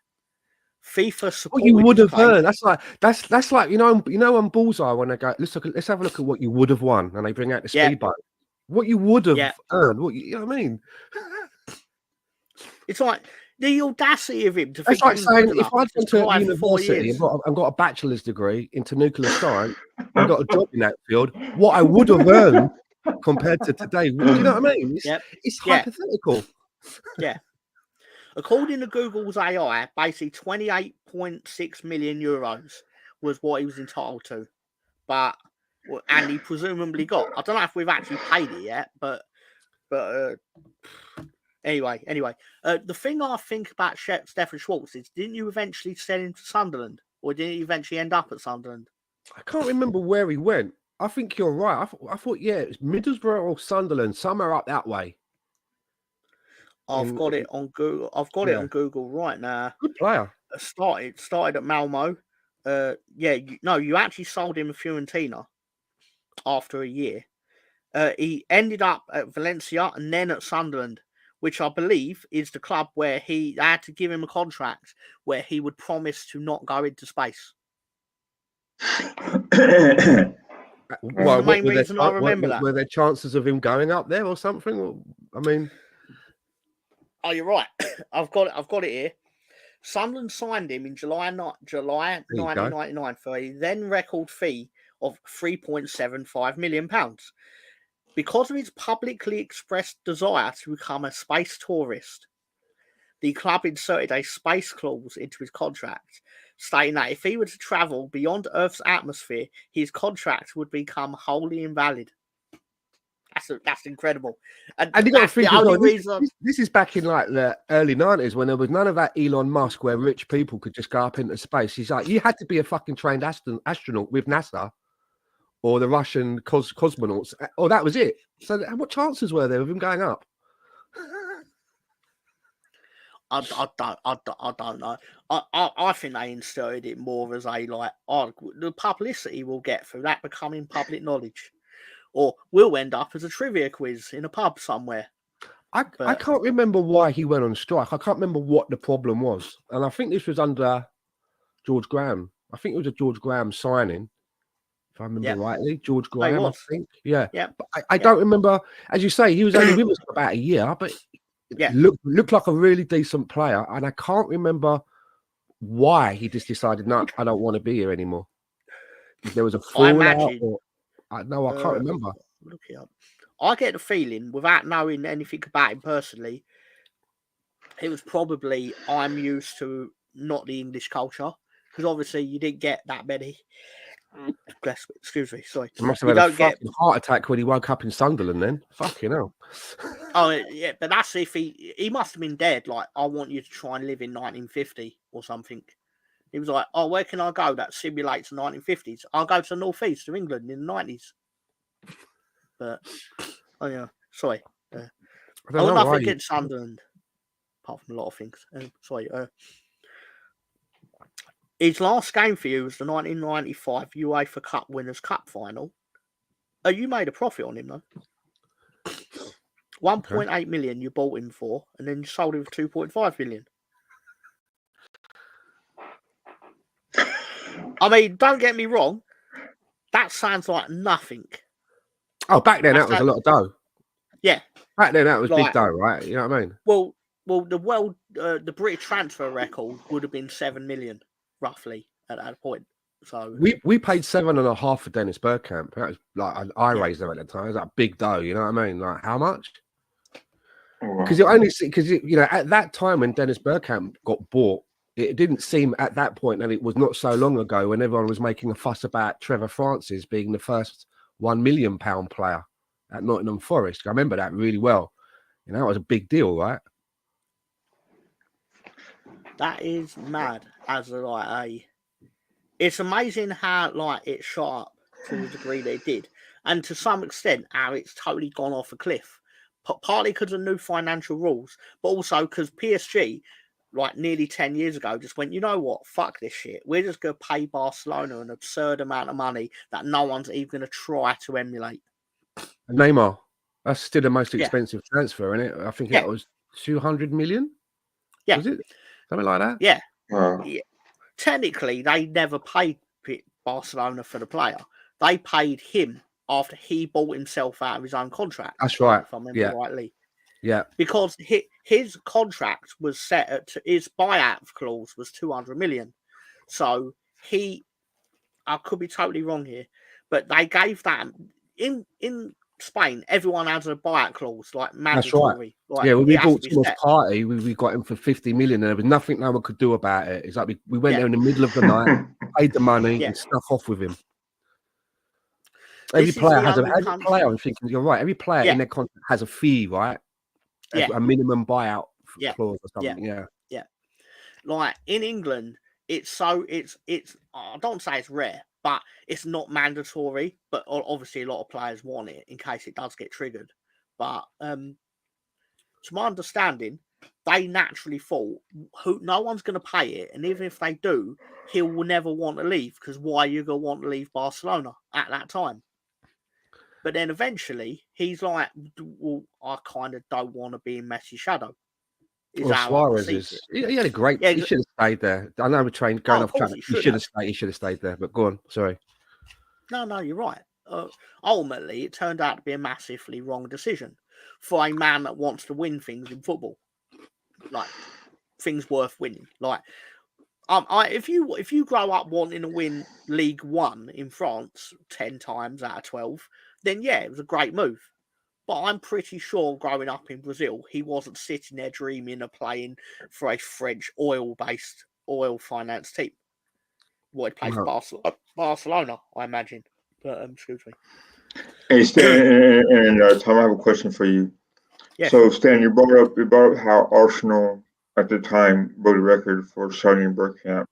FIFA supported. What you would have earned. That's like you know on Bullseye when they go, let's have a look at what you would have won, and they bring out the speedboat. What you would have earned. You know what I mean? It's like the audacity of him to think. It's like saying if I'd gone to university and got a bachelor's degree into nuclear science and got a job in that field, what I would have earned compared to today. Do you know what I mean? It's Yeah. hypothetical. Yeah. According to Google's AI, basically 28.6 million euros was what he was entitled to. And he presumably got. I don't know if we've actually paid it yet, but anyway. The thing I think about Stefan Schwartz is, didn't you eventually sell him to Sunderland? Or didn't he eventually end up at Sunderland? I can't remember where he went. I think you're right. I thought yeah, it's Middlesbrough or Sunderland, somewhere up that way. I've got it on Google. I've got it on Google right now. Good player. Started at Malmo. You actually sold him to Fiorentina after a year. He ended up at Valencia and then at Sunderland, which I believe is the club where they had to give him a contract where he would promise to not go into space. Well, the main reason I remember that. Were there chances of him going up there or something? I mean, oh, you're right. I've got it here. Sunderland signed him in July 1999 for a then record fee of £3.75 million. Because of his publicly expressed desire to become a space tourist, the club inserted a space clause into his contract, stating that if he were to travel beyond Earth's atmosphere, his contract would become wholly invalid. That's incredible. And you got to think as well, reason... this is back in like the early 90s when there was none of that Elon Musk where rich people could just go up into space. He's like, you had to be a fucking trained astronaut with NASA or the Russian cosmonauts, or that was it. So what chances were there of him going up? I don't know. I think they inserted it more as the publicity we'll get through that becoming public knowledge, or we'll end up as a trivia quiz in a pub somewhere. I can't remember why he went on strike. I can't remember what the problem was, and I think this was under George Graham. I think it was a George Graham signing, if I remember rightly. George Graham, I think. Yeah. But I don't remember. As you say, he was only with us for about a year, but looked like a really decent player, and I can't remember why he just decided, no, I don't want to be here anymore. If there was a fallout, I can't remember. Look it up. I get the feeling, without knowing anything about him personally, it was probably I'm used to not the English culture, because obviously you didn't get that many. Excuse me, sorry. He must have had a fucking heart attack when he woke up in Sunderland then. Fucking hell. Oh, yeah, but that's if he must have been dead. Like, I want you to try and live in 1950 or something. He was like, oh, where can I go that simulates the 1950s? I'll go to the northeast of England in the 90s. But, sorry. I don't know nothing against Sunderland, apart from a lot of things. His last game for you was the 1995 UEFA Cup Winners' Cup final. Oh, you made a profit on him, though. 1.8 million you bought him for, and then you sold him for 2.5 million. I mean, don't get me wrong. That sounds like nothing. Oh, back then that was a lot of dough. Yeah. Back then that was big dough, right? You know what I mean? Well, the British transfer record would have been 7 million, roughly, at that point. So we paid 7.5 for Dennis Bergkamp. That was like I raised them at the time. It was like big dough, you know what I mean? Like how much? Because at that time when Dennis Bergkamp got bought, it didn't seem at that point, and it was not so long ago when everyone was making a fuss about Trevor Francis being the first £1 million player at Nottingham Forest. I remember that really well. You know, it was a big deal, right? That is mad. It's amazing how it shot up to the degree they did, and to some extent how it's totally gone off a cliff. Partly because of new financial rules, but also because PSG, nearly 10 years ago, just went, you know what, fuck this shit. We're just going to pay Barcelona an absurd amount of money that no one's even going to try to emulate. Neymar, that's still the most expensive transfer, isn't it? I think that was 200 million. Yeah. Was it? Something like that? Yeah. Yeah. Technically, they never paid Barcelona for the player. They paid him after he bought himself out of his own contract. That's right. If I remember rightly. Yeah. Because his contract was set at his buyout clause was 200 million. So I could be totally wrong here, but they gave that in Spain, everyone has a buyout clause, like That's right. mandatory. Like, Yeah, when we it has bought to be Thomas set. Partey, we got him for 50 million, and there was nothing no one could do about it. It's like we went there in the middle of the night, paid the money, Yeah. and stuck off with him. Every This is player the has a only every country- player. I'm thinking you're right. Every player Yeah. in their contract has a fee, right? Yeah. A minimum buyout Yeah. clause or something. Yeah. Like in England, it's I don't say it's rare, but it's not mandatory. But obviously, a lot of players want it in case it does get triggered. But to my understanding, they naturally thought no one's going to pay it, and even if they do, he will never want to leave, because why are you going to want to leave Barcelona at that time? But then eventually, he's like, well, I kind of don't want to be in Messi's shadow. Well, Suarez is. He had a great. Yeah, he should have stayed there. I know we're going off track. He should have stayed. He should have stayed there. But go on. Sorry. No, you're right. Ultimately, it turned out to be a massively wrong decision for a man that wants to win things in football, like things worth winning. Like, if you grow up wanting to win League One in France 10 times out of 12, then yeah, it was a great move. But I'm pretty sure growing up in Brazil, he wasn't sitting there dreaming of playing for a French oil-based, oil-financed team. What, he played for Barcelona, I imagine. But excuse me. Hey Stan and Tom, I have a question for you. Yeah. So Stan, you brought up how Arsenal at the time broke the record for starting Bergkamp.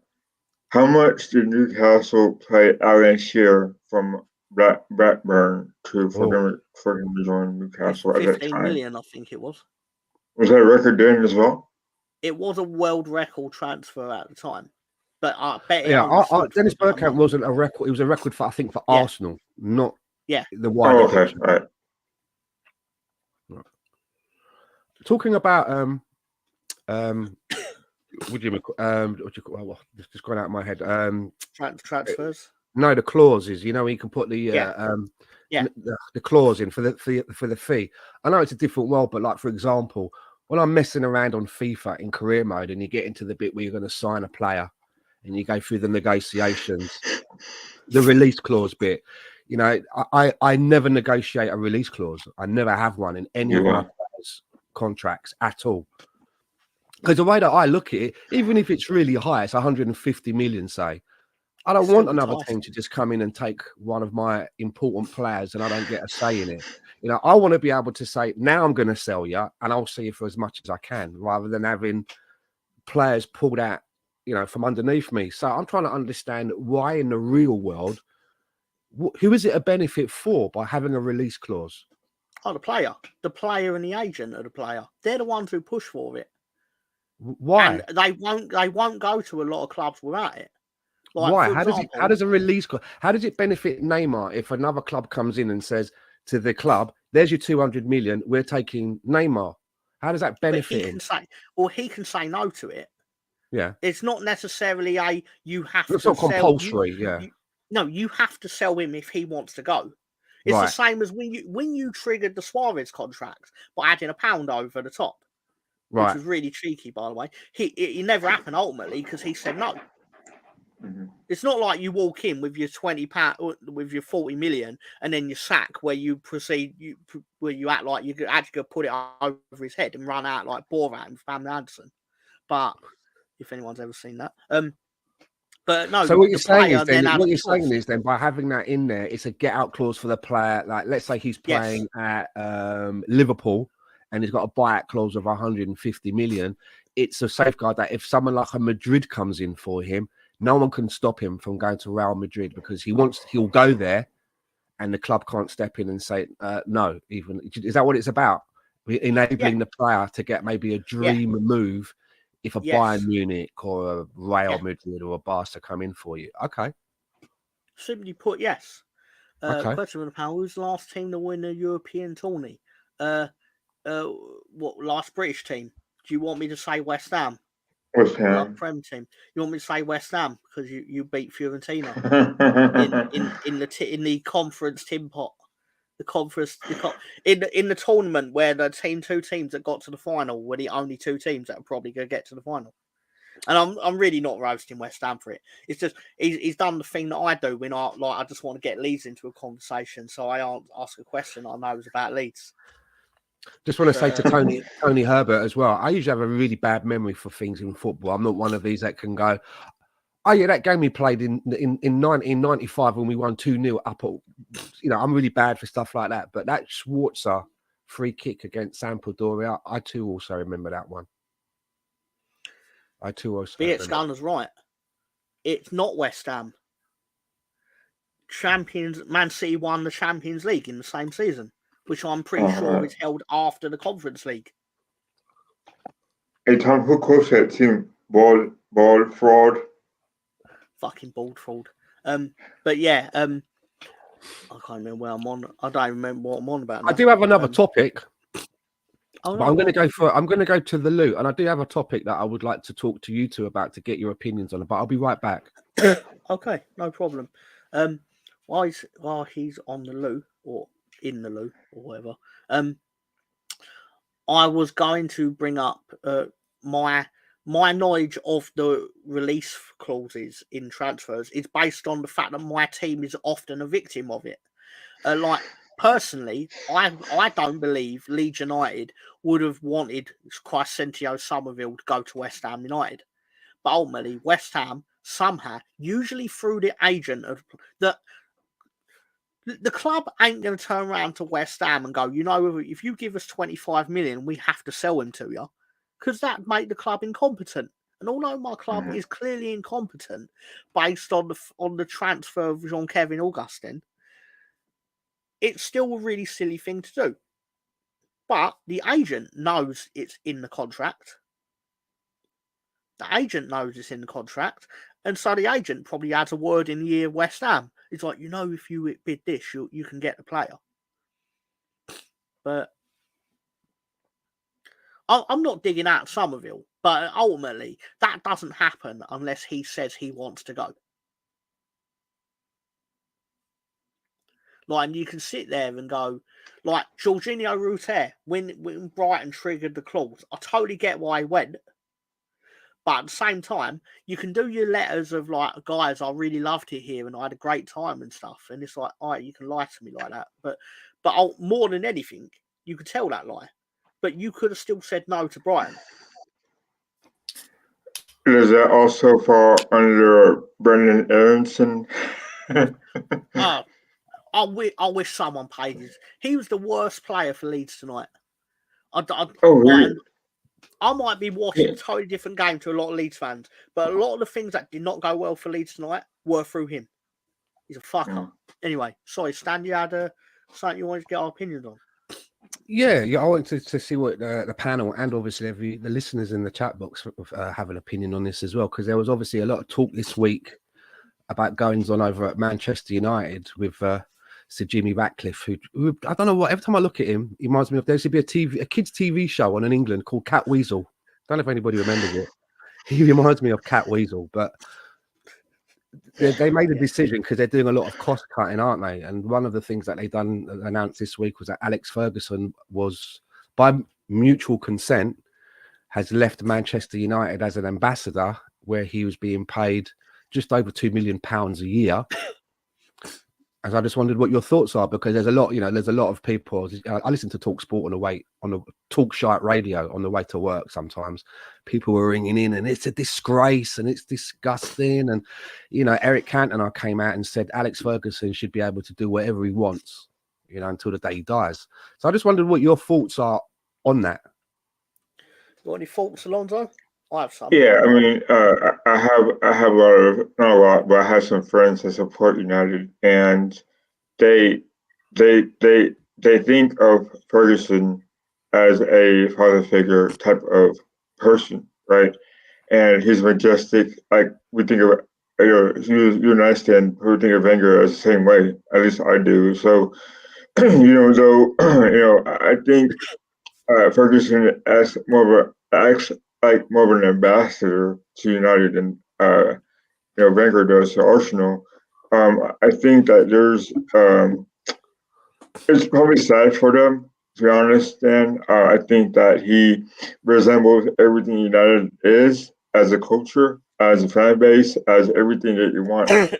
How much did Newcastle pay Alan Shearer from Blackburn for him to join Newcastle at that time? 15 million, I think it was. Was that a record then as well? It was a world record transfer at the time. But I bet Dennis Bergkamp wasn't a record. It was a record for, I think, for Arsenal, not the wider. Okay, all right. Talking about what do you call? Just gone out of my head. Transfers. No, the clauses. You know, you can put the clause in for the fee. I know it's a different world, but like for example, when I'm messing around on FIFA in career mode, and you get into the bit where you're going to sign a player, and you go through the negotiations, the release clause bit. You know, I never negotiate a release clause. I never have one in any of my players' contracts at all. Because the way that I look at it, even if it's really high, it's 150 million, say, I don't want another team to just come in and take one of my important players and I don't get a say in it. You know, I want to be able to say, now I'm going to sell you and I'll see you for as much as I can, rather than having players pulled out, you know, from underneath me. So I'm trying to understand why in the real world, who is it a benefit for by having a release clause? Oh, the player and the agent of the player. They're the ones who push for it. Why? And they won't go to a lot of clubs without it. Like, why? How does a release clause? How does it benefit Neymar if another club comes in and says to the club, "There's your 200 million. We're taking Neymar." How does that benefit him? He can say no to it. Yeah, it's not necessarily you have it's to. It's not compulsory. You have to sell him if he wants to go. It's the same as when you triggered the Suarez contract by adding £1 over the top, which was really cheeky, by the way. It never happened ultimately because he said no. Mm-hmm. It's not like you walk in with your £20 with your 40 million and then you sack where you where you act like you're actually going to put it over his head and run out like Borat and Pam Anderson. But if anyone's ever seen that, but no. So what you're saying is then by having that in there, it's a get out clause for the player. Like let's say he's playing at Liverpool and he's got a buyout clause of 150 million. It's a safeguard that if someone like a Madrid comes in for him, no one can stop him from going to Real Madrid because he'll go there and the club can't step in and say no. Even is that what it's about? Enabling the player to get maybe a dream move if a Bayern Munich or a Real Madrid or a Barca come in for you. Okay. Simply put, yes. Question of the panel: who's the last team to win a European tourney? What last British team? Do you want me to say West Ham? West Ham. Prem team. You want me to say West Ham because you beat Fiorentina in the conference tin pot, in the tournament where the two teams that got to the final were the only two teams that are probably going to get to the final. And I'm really not roasting West Ham for it. It's just he's done the thing that I do when I just want to get Leeds into a conversation, so I ask a question I know is about Leeds. Just want to say to Tony Herbert as well, I usually have a really bad memory for things in football. I'm not one of these that can go, oh yeah, that game we played in 1995 when we won 2-0 up at, I'm really bad for stuff like that. But that Schwarzer free kick against Sampdoria, I too also remember that one. BX Gunner's right. It's not West Ham. Man City won the Champions League in the same season, which I'm pretty sure is held after the Conference League. Hey Tom, who coached that team? Ball fraud. Fucking bald fraud. But yeah, I can't remember where I'm on. I don't remember what I'm on about now. I do have another topic. But I'm going to go to the loot, and I do have a topic that I would like to talk to you two about to get your opinions on it. But I'll be right back. Okay, no problem. While he's on the loo or in the loo or whatever, I was going to bring up my knowledge of the release clauses in transfers is based on the fact that my team is often a victim of it. Personally, I don't believe Leeds United would have wanted Crescentio Somerville to go to West Ham United. But ultimately, West Ham somehow, usually through the agent, the club ain't going to turn around to West Ham and go, if you give us 25 million, we have to sell him to you, because that make the club incompetent. And although my club is clearly incompetent based on the transfer of Jean-Kevin Augustin, it's still a really silly thing to do. But the agent knows it's in the contract. The agent knows it's in the contract. And so the agent probably adds a word in the ear of West Ham. It's like, if you bid this, you can get the player. But I'm not digging out Somerville. But ultimately, that doesn't happen unless he says he wants to go. And you can sit there and go, like Jorginho Rutter, when Brighton triggered the clause, I totally get why he went. But at the same time, you can do your letters of guys, I really loved it here and I had a great time and stuff. And it's like, all right, you can lie to me like that. But more than anything, you could tell that lie. But you could have still said no to Brighton. Does that also fall under Brendan Aronson? I wish someone paid his. He was the worst player for Leeds tonight. Really? I might be watching a totally different game to a lot of Leeds fans, but a lot of the things that did not go well for Leeds tonight were through him. He's a fucker. Anyway, sorry, Stan, you had something you wanted to get our opinions on? Yeah, I wanted to see what the panel and obviously the listeners in the chat box have an opinion on this as well, because there was obviously a lot of talk this week about goings on over at Manchester United with Sir Jimmy Ratcliffe, who I don't know what. Every time I look at him, he reminds me of there used to be a kids' TV show on in England called Cat Weasel. Don't know if anybody remembers it. He reminds me of Cat Weasel, but they made a decision because they're doing a lot of cost cutting, aren't they? And one of the things that they announced this week was that Alex Ferguson was, by mutual consent, has left Manchester United as an ambassador, where he was being paid just over £2 million a year. And I just wondered what your thoughts are, because there's a lot of people. I listen to Talk Sport on the Talk Shite radio on the way to work. Sometimes people were ringing in, and it's a disgrace and it's disgusting. And Eric Cantona came out and said Alex Ferguson should be able to do whatever he wants, until the day he dies. So I just wondered what your thoughts are on that. Got any thoughts, Alonso? I have some. Yeah, I mean, I have a lot of, not a lot, but I have some friends that support United, and they think of Ferguson as a father figure type of person, right? And he's majestic. Like we think of, you and I stand, we think of Wenger as the same way. At least I do. So, I think Ferguson as more of an ambassador to United than Wenger does to Arsenal. I think that there's it's probably sad for them, to be honest. And I think that he resembles everything United is as a culture, as a fan base, as everything that you want out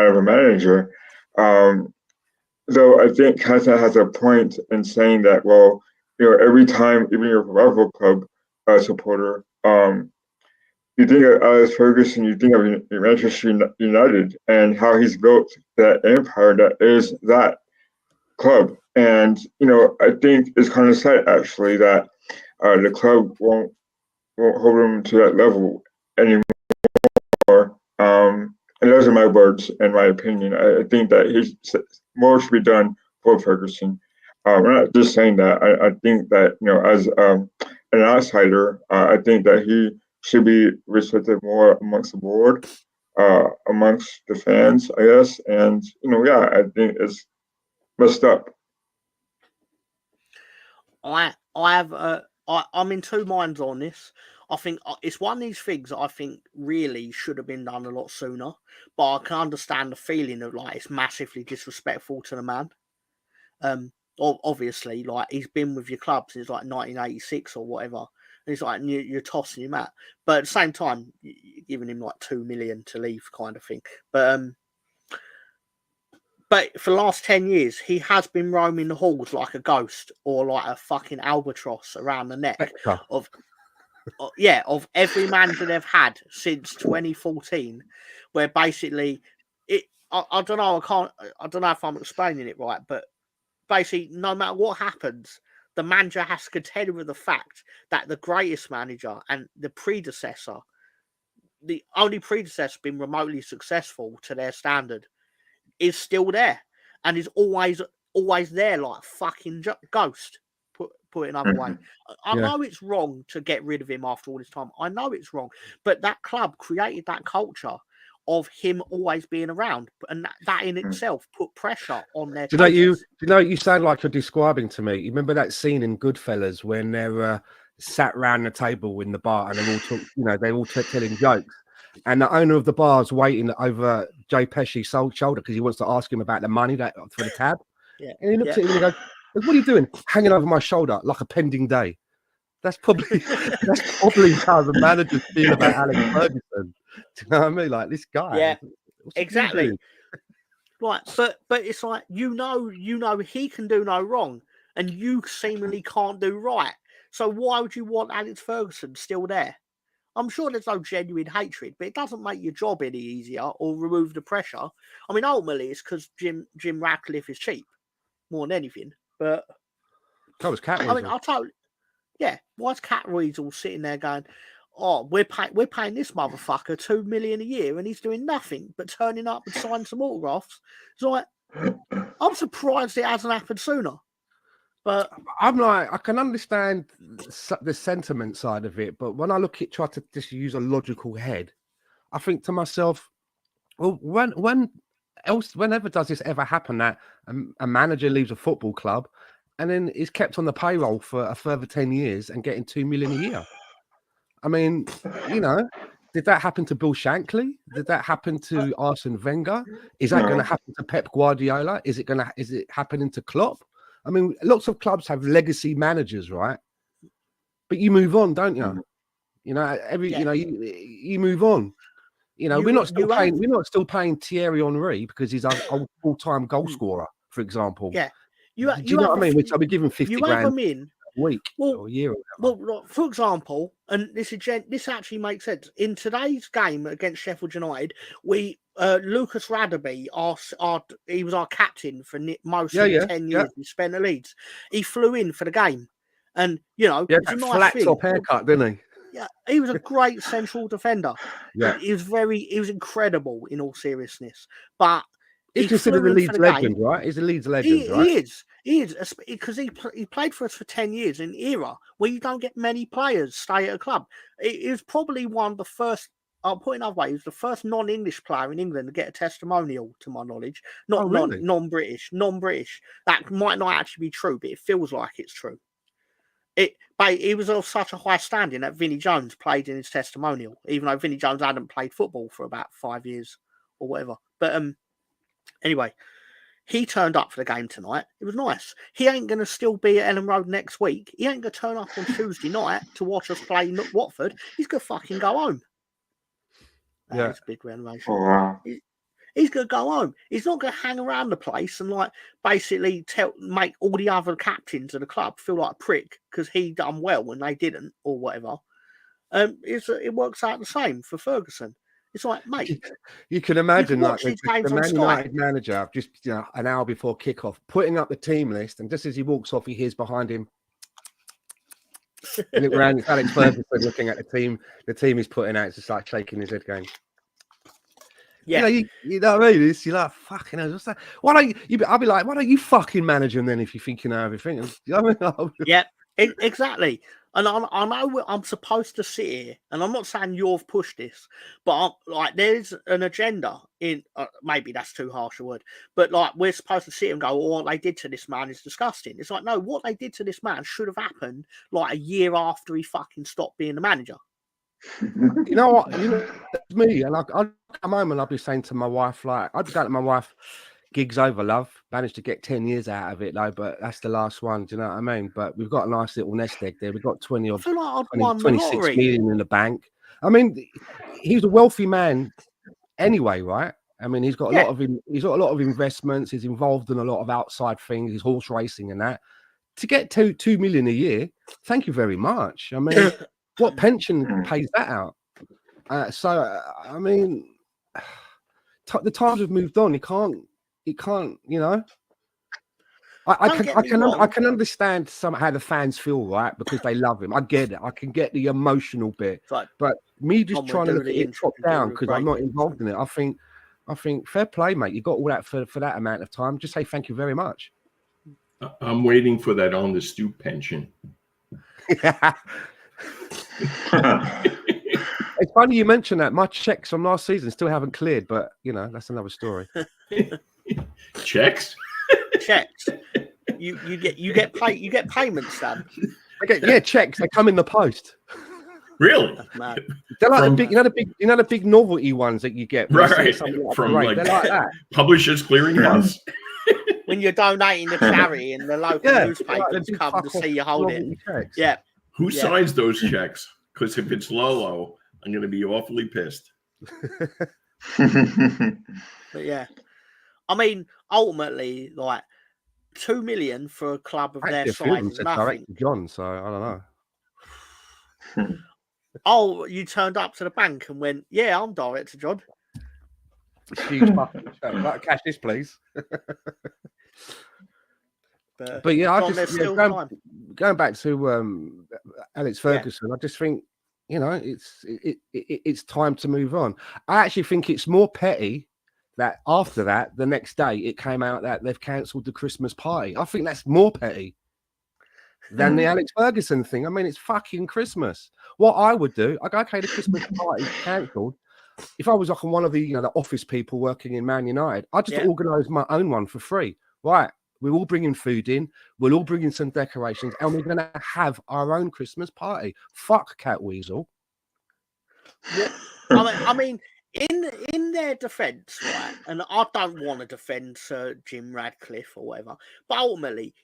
of a manager. Though I think Kata has a point in saying that, well, every time, even your rival club supporter, you think of Alex Ferguson, you think of Manchester United and how he's built that empire that is that club. And, I think it's kind of sad, actually, that the club won't hold him to that level anymore. And those are my words and my opinion. I think that more should be done for Ferguson. I'm not just saying that. I think that, as an outsider, I think that he should be respected more amongst the board, amongst the fans, I guess. And, I think it's messed up. I'm in two minds on this. I think it's one of these things that I think really should have been done a lot sooner, but I can understand the feeling of like it's massively disrespectful to the man. Obviously, like he's been with your club since like 1986 or whatever, and it's like you're tossing him out, but at the same time you're giving him like 2 million to leave, kind of thing. But for the last 10 years, he has been roaming the halls like a ghost or like a fucking albatross around the neck of every manager they've had since 2014, where basically I don't know, I don't know if I'm explaining it right, but basically no matter what happens, the manager has to contend with the fact that the greatest manager and the only predecessor been remotely successful to their standard, is still there and is always there like a fucking ghost, put it another way. I know it's wrong to get rid of him after all this time. I know it's wrong, but that club created that culture of him always being around, and that in itself put pressure on their coaches. You sound like you're describing to me. You remember that scene in Goodfellas when they're sat round the table in the bar and they're all telling jokes, and the owner of the bar is waiting over Joe Pesci's shoulder because he wants to ask him about the money for the tab. Yeah. And he looks at him and he goes, "What are you doing? Hanging over my shoulder like a pending day." That's probably how the managers feel about Alex Ferguson. Do you know what I mean? Like this guy. Yeah, exactly. Right, but it's like you know he can do no wrong, and you seemingly can't do right. So why would you want Alex Ferguson still there? I'm sure there's no genuine hatred, but it doesn't make your job any easier or remove the pressure. I mean, ultimately, it's because Jim Ratcliffe is cheap more than anything. But that was Cat Weasel. I mean, I totally. Yeah, why's Cat Weasel sitting there going, "Oh, we're paying this motherfucker 2 million a year, and he's doing nothing but turning up and signing some autographs." It's like, I'm surprised it hasn't happened sooner. But I'm like, I can understand the sentiment side of it, but when I try to just use a logical head, I think to myself, well, whenever does this ever happen that a manager leaves a football club and then is kept on the payroll for a further 10 years and getting 2 million a year? I mean, did that happen to Bill Shankly? Did that happen to Arsene Wenger? Is that going to happen to Pep Guardiola? Is it happening to Klopp? I mean, lots of clubs have legacy managers, right? But you move on, don't you? You move on. We're not still paying Thierry Henry because he's our full-time goal scorer, for example. Yeah. Do you know what I mean? I'll be giving 50 grand a week or a year. Well, for example, and this actually makes sense. In today's game against Sheffield United, Lucas Radaby, he was our captain for most of the 10 years we spent at Leeds. He flew in for the game, and it's a nice flat thing. top haircut, didn't he? Yeah, he was a great central defender. Yeah, he was incredible in all seriousness. But he's considered a Leeds legend, right? He's a Leeds legend, right? He is, because he played for us for 10 years in an era where you don't get many players stay at a club. He was probably one of the first. I'll put it another way. He was the first non-English player in England to get a testimonial, to my knowledge. Non-British. That might not actually be true, but it feels like it's true. He was of such a high standing that Vinnie Jones played in his testimonial, even though Vinnie Jones hadn't played football for about 5 years or whatever. But anyway, He turned up for the game tonight. It was nice. He ain't going to still be at Ellen Road next week. He ain't going to turn up on Tuesday night to watch us play Watford. He's going to fucking go home. That is a big renovation. Oh, wow. He's going to go home. He's not going to hang around the place and like basically make all the other captains of the club feel like a prick because he done well when they didn't or whatever. It works out the same for Ferguson. It's like, mate, you can imagine like the Man United manager just an hour before kickoff putting up the team list, and just as he walks off, he hears behind him. And look around, it's Alex Ferguson looking at the team he's putting out. It's just like shaking his head, going, "Yeah, you know what I mean? You're like, fucking hell, what's that? Why don't you? I'll be like, why don't you fucking manage him then if you think you know everything?" You know what I mean? Yeah, exactly. And I know I'm supposed to sit here, and I'm not saying you've pushed this, but there's an agenda in. Maybe that's too harsh a word, but like we're supposed to sit and go, "Oh, what they did to this man is disgusting." It's like, no, what they did to this man should have happened like a year after he fucking stopped being the manager. You know what? You know, it's me, and I'll come home and I'll be saying to my wife, like, I'd be going to my wife, "Gig's over, love. Managed to get 10 years out of it, though, but that's the last one." Do you know what I mean? But we've got a nice little nest egg there. We've got 26 million in the bank. I mean, he's a wealthy man anyway, right? I mean, he's got a lot of investments. He's involved in a lot of outside things. He's horse racing and that. To get 2 million a year, thank you very much. I mean, what pension pays that out? I mean, the times have moved on. He can't, you know. I can understand how the fans feel, right? Because they love him. I get it. I can get the emotional bit. But me just trying to look at it top down because I'm not involved in it. I think fair play, mate. You got all that for that amount of time. Just say thank you very much. I'm waiting for that on the Stoop pension. It's funny you mentioned that. My checks from last season still haven't cleared, but you know that's another story. Checks. You get payments, Sam. Checks. They come in the post. Really? That's mad. They're like the big novelty ones that you get right from like that. Publishers Clearinghouse. When you're donating to charity and the local newspapers come to see you hold it. Checks. Yeah. Who signs those checks? Because if it's Lolo, I'm going to be awfully pissed. But yeah, I mean, ultimately, like 2 million for a club of their size is nothing. John, so I don't know. Oh, you turned up to the bank and went, "Yeah, I'm Director John." Huge fucking show. Cash this, please. But yeah, I just going back to Alex Ferguson. I just think, you know, it's time to move on. I actually think it's more petty that after that, the next day, it came out that they've cancelled the Christmas party. I think that's more petty than the Alex Ferguson thing. I mean, it's fucking Christmas. What I would do, I go, okay, the Christmas party cancelled. If I was like one of the the office people working in Man United, I'd just organise my own one for free. Right, we're all bringing food in, we'll all bring in some decorations, and we're going to have our own Christmas party. Fuck Cat Weasel. Yeah, I mean, in their defence, right? And I don't want to defend Sir Jim Radcliffe or whatever, but ultimately,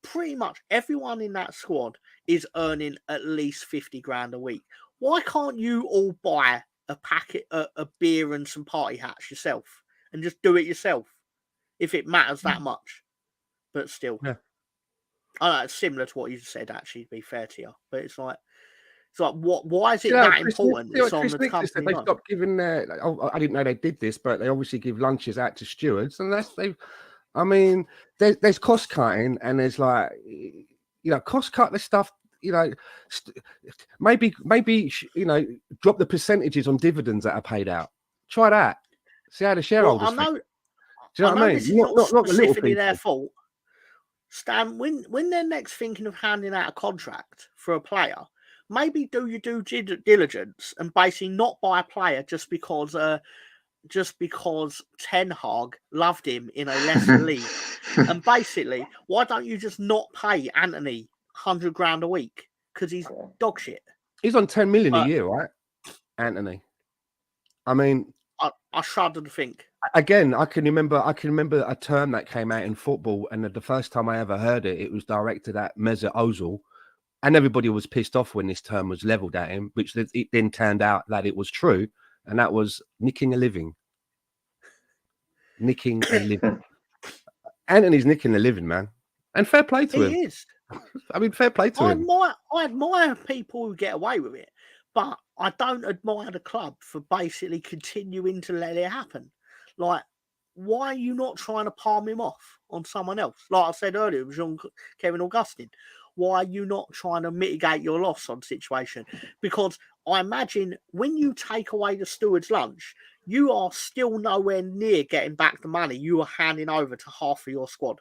pretty much everyone in that squad is earning at least 50 grand a week. Why can't you all buy a packet of beer and some party hats yourself and just do it yourself if it matters that much? But still, I know it's similar to what you said, actually, to be fair to you, but it's like what? Why is it that important? It's on the company. They stopped giving their. I didn't know they did this, but they obviously give lunches out to stewards, and I mean, there's cost cutting, and there's like, cost cut the stuff. Maybe drop the percentages on dividends that are paid out. Try that. See how the shareholders. Well, I know. Do you know what I mean? This is not specifically their fault. Stan, when they're next thinking of handing out a contract for a player, maybe do your due diligence and basically not buy a player just because Ten Hag loved him in a lesser league. And basically, why don't you just not pay Anthony 100 grand a week because he's dog shit? He's on 10 million a year, right? Anthony. I mean, I shudder to think. again, I can remember a term that came out in football, and the first time I ever heard it, it was directed at Mesut Ozil, and everybody was pissed off when this term was leveled at him, which it then turned out that it was true, and that was nicking a living. Nicking a living. Anthony's nicking a living, man, and fair play to him. He is. I mean, fair play to him. I admire people who get away with it, but I don't admire the club for basically continuing to let it happen. Like, why are you not trying to palm him off on someone else? Like I said earlier, it was Kevin Augustine. Why are you not trying to mitigate your loss on the situation? Because I imagine when you take away the steward's lunch, you are still nowhere near getting back the money you are handing over to half of your squad.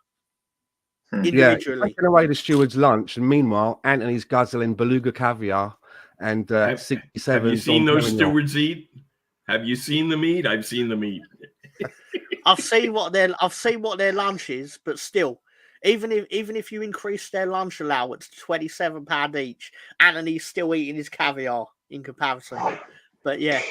Individually. Yeah, taking away the steward's lunch, and meanwhile, Anthony's guzzling beluga caviar and 67. Have you seen those stewards eat? Have you seen them eat? I've seen them eat. I've seen what their lunch is, but still, even if you increase their lunch allowance to £27 each, Anthony's still eating his caviar in comparison. But yeah,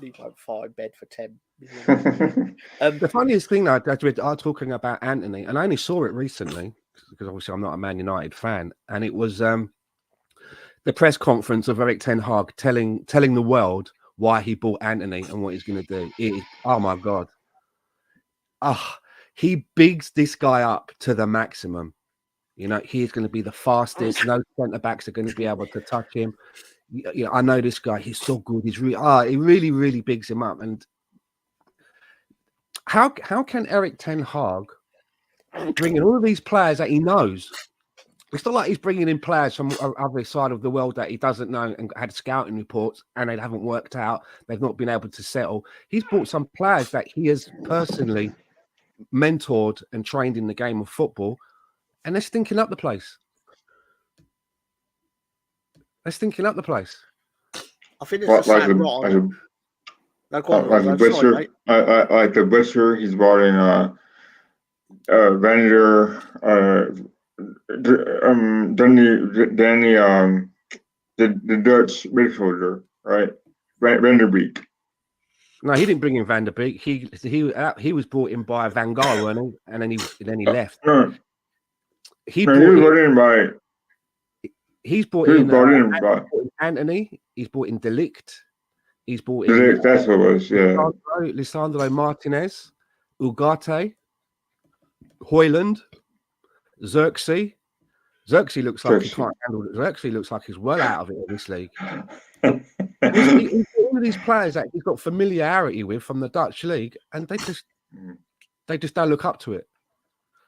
he won't fire in bed for 10 million. The funniest thing that I read are talking about Anthony, and I only saw it recently because obviously I'm not a Man United fan, and it was the press conference of Erik ten Hag telling the world why he bought Anthony and what he's going to do. Oh my God. He bigs this guy up to the maximum. You know, he's going to be the fastest. No centre backs are going to be able to touch him. You know, I know this guy. He's so good. He really, really bigs him up. And how can Erik ten Hag bring in all of these players that he knows? It's not like he's bringing in players from other side of the world that he doesn't know and had scouting reports and they haven't worked out. They've not been able to settle. He's brought some players that he has personally mentored and trained in the game of football, and they're stinking up the place. I think it's Well, a sad rot. Like the butcher, he's brought in Vander, Danny, the Dutch midfielder, right? Vanderbeek. No, he didn't bring in Van der Beek. He was brought in by Van Gaal, wasn't he? And then he left. No, he was brought in by. He's brought in Anthony. He's brought in De Ligt. He's brought in. De Ligt, that's what it was. Yeah. Lisandro Martinez, Ugarte, Hoyland, Xerxes. Xerxes looks like he can't handle it. Xerxes looks like he's well out of it in this league. He's one of these players that he's got familiarity with from the Dutch league, and they just don't look up to it.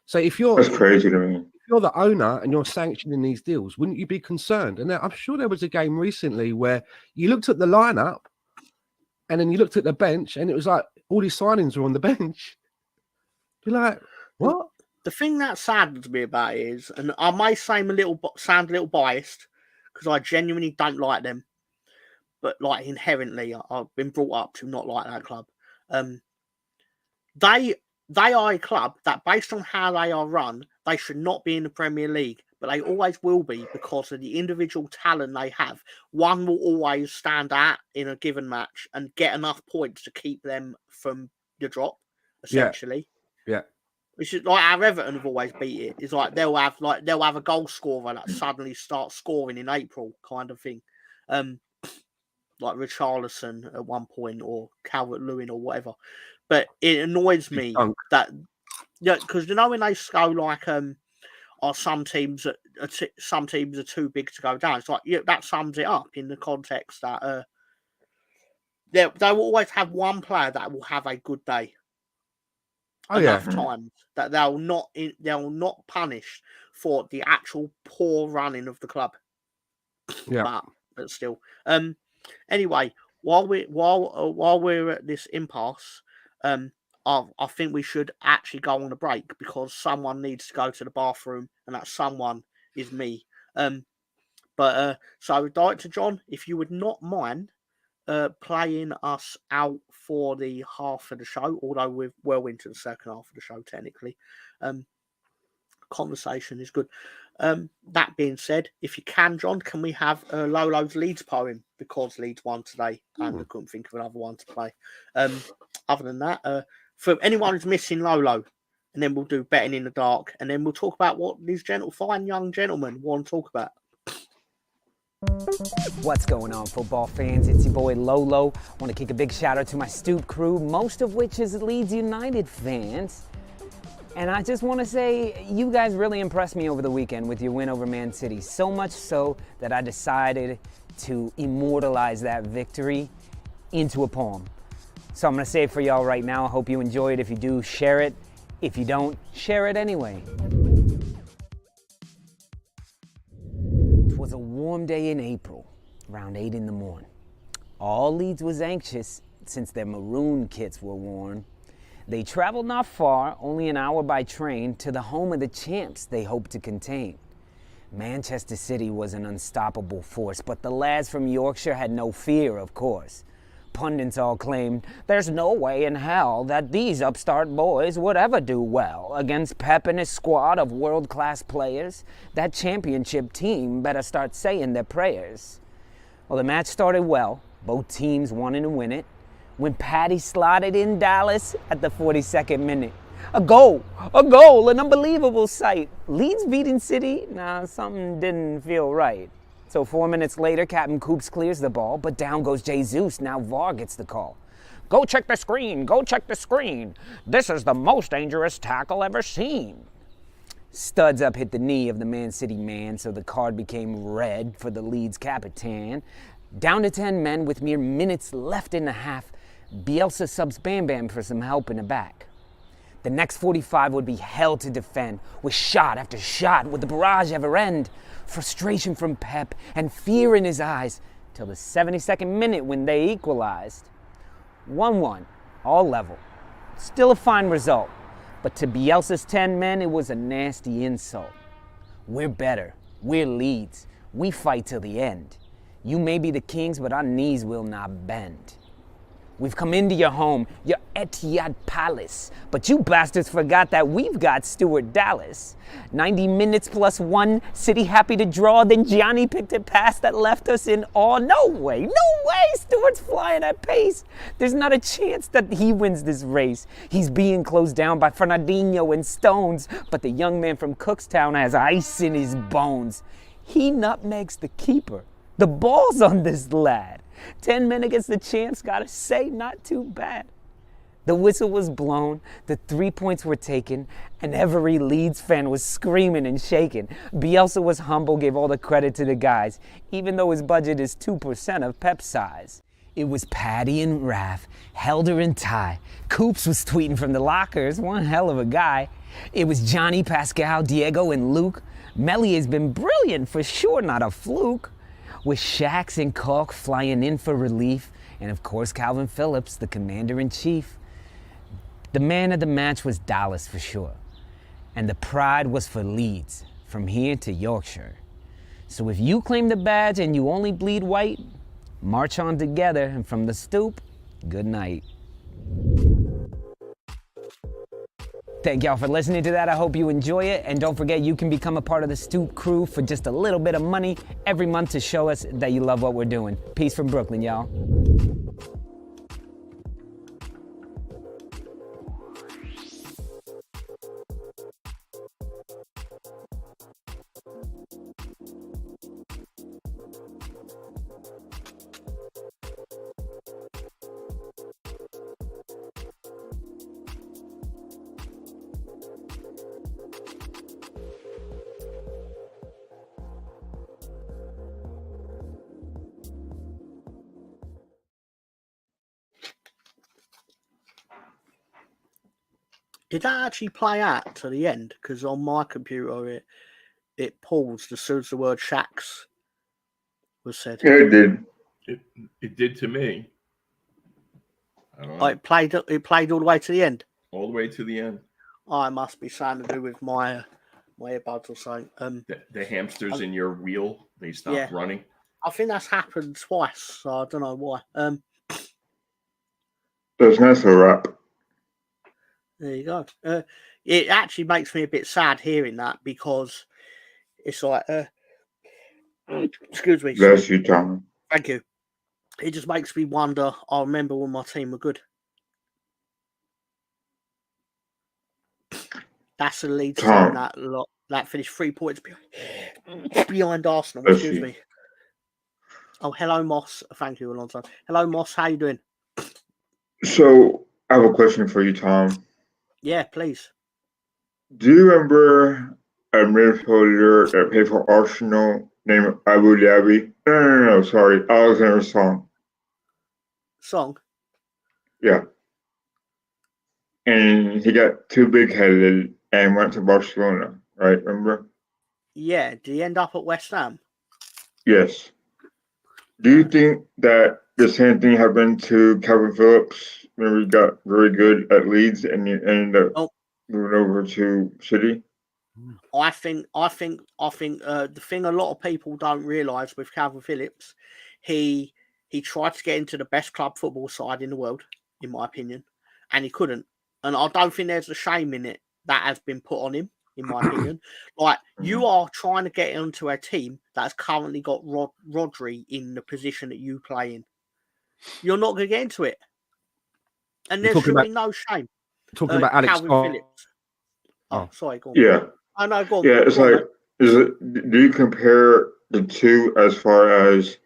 So that's crazy to me. If you're the owner and you're sanctioning these deals, wouldn't you be concerned? And I'm sure there was a game recently where you looked at the lineup, and then you looked at the bench, and it was like all these signings were on the bench. You're like, what? The thing that saddens me about it is, and I may sound a little biased because I genuinely don't like them, but like inherently, I've been brought up to not like that club. They are a club that, based on how they are run, they should not be in the Premier League, but they always will be because of the individual talent they have. One will always stand out in a given match and get enough points to keep them from the drop, essentially. Yeah. Which is like how Everton have always beat it. It's like they'll have a goal scorer that suddenly starts scoring in April, kind of thing. Like Richarlison at one point, or Calvert-Lewin, or whatever. But it annoys me that, because when they go like, some teams are too big to go down. It's like, that sums it up in the context that they will always have one player that will have a good day. Enough times that they'll not punish for the actual poor running of the club. Yeah, but still. Anyway, while we're at this impasse, I think we should actually go on a break because someone needs to go to the bathroom, and that someone is me. So Director John, if you would not mind playing us out for the half of the show, although we're well into the second half of the show technically. conversation is good. That being said, if you can, John, can we have Lolo's Leeds poem, because Leeds won today and I couldn't think of another one to play. Other than that, for anyone who's missing Lolo, and then we'll do betting in the dark, and then we'll talk about what these fine young gentlemen want to talk about. What's going on, football fans? It's your boy Lolo. I want to kick a big shout out to my Stoop crew, most of which is Leeds United fans. And I just want to say, you guys really impressed me over the weekend with your win over Man City. So much so that I decided to immortalize that victory into a poem. So I'm going to say it for y'all right now. I hope you enjoy it. If you do, share it. If you don't, share it anyway. It was a warm day in April, around 8 in the morning. All Leeds was anxious since their maroon kits were worn. They traveled not far, only an hour by train, to the home of the champs they hoped to contain. Manchester City was an unstoppable force, but the lads from Yorkshire had no fear, of course. Pundits all claimed, there's no way in hell that these upstart boys would ever do well against Pep and his squad of world-class players. That championship team better start saying their prayers. Well, the match started well, both teams wanting to win it, when Paddy slotted in Dallas at the 42nd minute. A goal, an unbelievable sight. Leeds beating City? Nah, something didn't feel right. So 4 minutes later, Captain Coops clears the ball, but down goes Jesus. Now VAR gets the call. Go check the screen, go check the screen. This is the most dangerous tackle ever seen. Studs up hit the knee of the Man City man, so the card became red for the Leeds Capitan. Down to 10 men with mere minutes left in the half, Bielsa subs Bam Bam for some help in the back. The next 45 would be hell to defend, with shot after shot. Would the barrage ever end? Frustration from Pep and fear in his eyes, till the 72nd minute when they equalized. 1-1, all level. Still a fine result, but to Bielsa's 10 men, it was a nasty insult. We're better, we're Leeds, we fight till the end. You may be the kings, but our knees will not bend. We've come into your home, your Etihad Palace, but you bastards forgot that we've got Stuart Dallas. 90 minutes plus 1, City happy to draw, then Gianni picked a pass that left us in awe. No way, Stuart's flying at pace. There's not a chance that he wins this race. He's being closed down by Fernandinho and Stones, but the young man from Cookstown has ice in his bones. He nutmegs the keeper. The ball's on this lad. 10 men against the champs, gotta say, not too bad. The whistle was blown, the 3 points were taken, and every Leeds fan was screaming and shaking. Bielsa was humble, gave all the credit to the guys, even though his budget is 2% of Pep's size. It was Paddy and Raph, Helder and Ty. Coops was tweeting from the lockers, one hell of a guy. It was Johnny, Pascal, Diego, and Luke. Mellier's been brilliant, for sure, not a fluke. With Shax and Cork flying in for relief, and of course Calvin Phillips, the commander-in-chief. The man of the match was Dallas for sure, and the pride was for Leeds, from here to Yorkshire. So if you claim the badge and you only bleed white, march on together, and from the Stoop, good night. Thank y'all for listening to that. I hope you enjoy it. And don't forget, you can become a part of the Stoop crew for just a little bit of money every month to show us that you love what we're doing. Peace from Brooklyn, y'all. Did that actually play out to the end? Because on my computer, it paused as soon as the word Shax was said. Yeah, it did. It did to me. I don't know. Oh, it played all the way to the end. All the way to the end. Oh, it must be something to do with my earbuds or something. The hamsters in your wheel, they stopped running. I think that's happened twice, so I don't know why. There's no rap. There you go. It actually makes me a bit sad hearing that because it's like, excuse me. Bless you, Tom. Thank you. It just makes me wonder. I remember when my team were good. That's the Leeds team that finished 3 points behind Arsenal. Bless Excuse you. me. Oh, hello, Moss. Thank you, Alonso. Hello, Moss. How you doing? So I have a question for you, Tom. Yeah, please. Do you remember a midfielder that played for Arsenal named Abu Dhabi? No, sorry, Alexander Song. Song? Yeah. And he got too big-headed and went to Barcelona, right? Remember? Yeah. Did he end up at West Ham? Yes. Do you think that the same thing happened to Calvin Phillips when he got very good at Leeds and he ended up moving over to City? I think the thing a lot of people don't realise with Calvin Phillips, he tried to get into the best club football side in the world, in my opinion, and he couldn't. And I don't think there's a shame in it that has been put on him, in my opinion. Like, you are trying to get into a team that's currently got Rodri in the position that you play in. You're not going to get into it. And there should be no shame. Talking about Alex Calvin Phillips. Oh, sorry, go on. Yeah. I know, go on. Yeah, it's like, do you compare the two as far as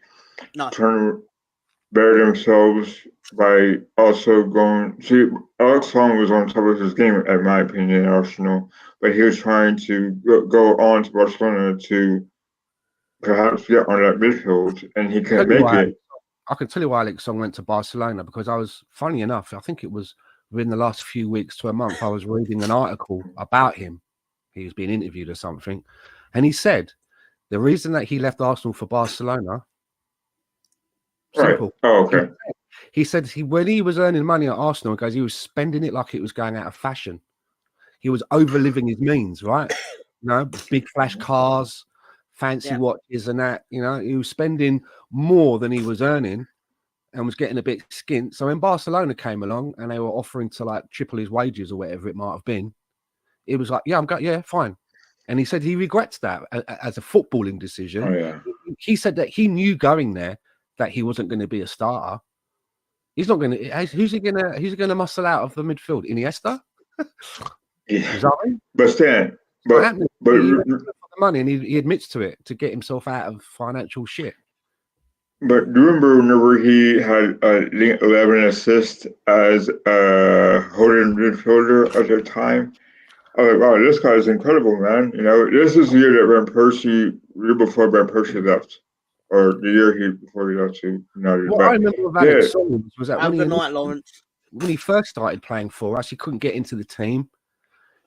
trying to better themselves by also going? See, Alex Song was on top of his game, in my opinion, at Arsenal, but he was trying to go on to Barcelona to perhaps get on that midfield, and he couldn't make it. I can tell you why Alex Song went to Barcelona, because I was, funny enough, I think it was within the last few weeks to a month, I was reading an article about him. He was being interviewed or something. And he said the reason that he left Arsenal for Barcelona, simple. Right. Oh, okay. He said when he was earning money at Arsenal, because he was spending it like it was going out of fashion. He was overliving his means, right? You know, big flash cars, fancy watches and that. You know, he was spending more than he was earning and was getting a bit skint. So when Barcelona came along and they were offering to like triple his wages or whatever it might have been, it was like, yeah, fine. And he said he regrets that as a footballing decision. Oh, yeah. He said that he knew going there that he wasn't going to be a starter. He's not going to. Who's he going to muscle out of the midfield? Iniesta? Yeah. Xavi? But Stan, but he went for the money, and he admits to it to get himself out of financial shit. But do you remember whenever he had 11 assists as a holding midfielder at the time? I was like, wow, this guy is incredible, man. You know, this is the year that year before Van Persie left, or the year before he left to United. What I remember of Alex Song was that when he first started playing for us, he couldn't get into the team.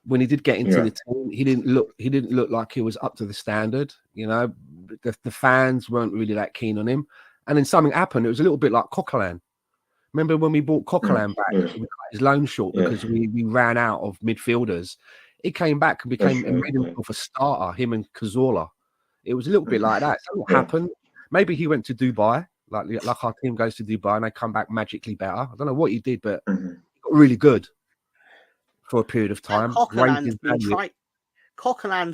When he did get into the team, he didn't look like he was up to the standard. You know, the fans weren't really that keen on him. And then something happened. It was a little bit like Coquelin. Remember when we bought Coquelin back? We cut his loan short because we ran out of midfielders. He came back and made himself a starter, him and Cazorla. It was a little bit like that. So what happened? Maybe he went to Dubai, like our team goes to Dubai and they come back magically better. I don't know what he did, but he got really good for a period of time. Coquelin's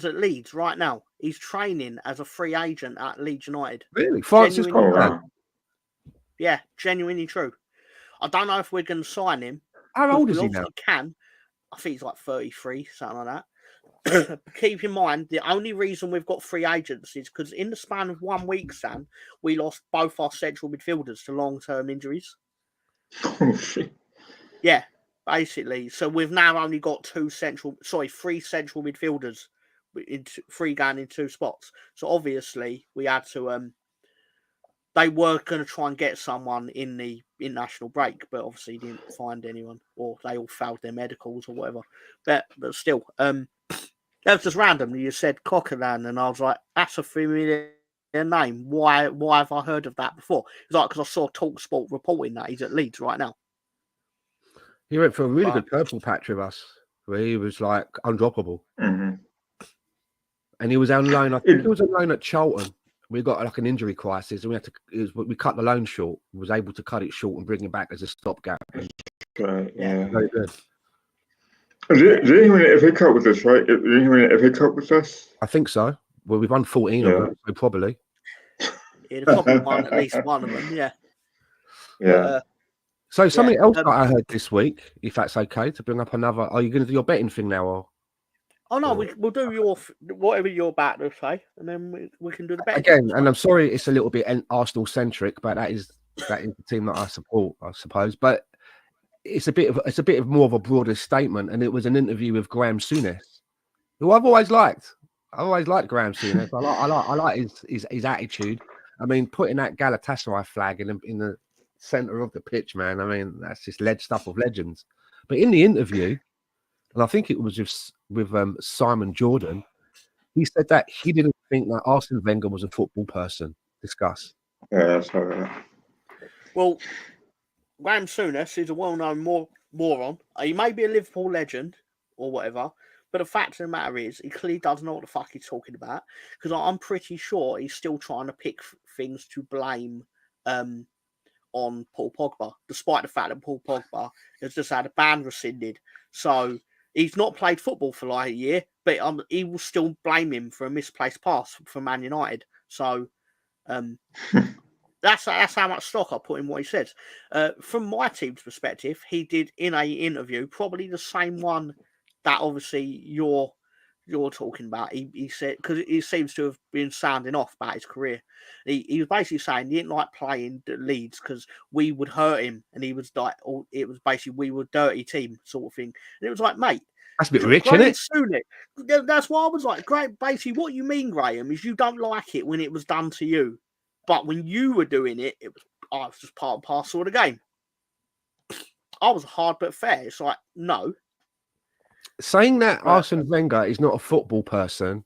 at Leeds right now. He's training as a free agent at Leeds United. Really? Francis Coquelin? Yeah, genuinely true. I don't know if we're going to sign him. How old is he now? I think he's like 33, something like that. Keep in mind, the only reason we've got free agents is because in the span of 1 week, Sam, we lost both our central midfielders to long-term injuries. Oh, shit. Yeah, basically. So we've now only got three central midfielders, three going in 2 spots. So obviously we had to. They were going to try and get someone in the international break, but obviously didn't find anyone, or they all failed their medicals or whatever. But still, that was just random. You said Coquelin, and I was like, that's a familiar name. Why have I heard of that before? It's like because I saw TalkSport reporting that he's at Leeds right now. He went for a really good purple patch with us, where he was like undroppable. Mm-hmm. And he was on loan. I think he was on loan at Charlton. We got like an injury crisis, and we cut the loan short. We was able to cut it short and bring him back as a stopgap. Yeah, very good. Did he win the FA Cup with us, right? Did he win the FA Cup with us? I think so. Well, we've won 14 of them, so probably. He'd have probably won at least one of them, yeah. Yeah. So something else that I heard this week, if that's okay, to bring up another. Are you going to do your betting thing now, or? Oh no, we'll do your whatever you're about to say, and then we can do the betting Again. And I'm sorry, it's a little bit Arsenal centric, but that is the team that I support, I suppose. But it's a bit of more of a broader statement, and it was an interview with Graham Souness, who I've always liked. I always liked Graham Souness. I like his attitude. I mean, putting that Galatasaray flag in the center of the pitch, man. I mean, that's just stuff of legends. But in the interview, and I think it was with Simon Jordan, he said that he didn't think that Arsene Wenger was a football person. Discuss. Yeah, that's right. Well, Graham Souness is a well-known moron. He may be a Liverpool legend or whatever, but the fact of the matter is, he clearly doesn't know what the fuck he's talking about, because I'm pretty sure he's still trying to pick things to blame on Paul Pogba, despite the fact that Paul Pogba has just had a ban rescinded. So he's not played football for like a year, but he will still blame him for a misplaced pass for Man United. So that's how much stock I put in what he says. From my team's perspective, he did in a interview probably the same one that obviously you're talking about. He said, because he seems to have been sounding off about his career. He was basically saying he didn't like playing Leeds because we would hurt him, and he was like, it was basically we were a dirty team sort of thing. And it was like, mate, that's a bit rich, isn't it? That's why I was like, great. Basically, what you mean, Graham, is you don't like it when it was done to you, but when you were doing it, it was just part and parcel of the game. I was hard but fair. It's like, no. Saying that Arsene Wenger is not a football person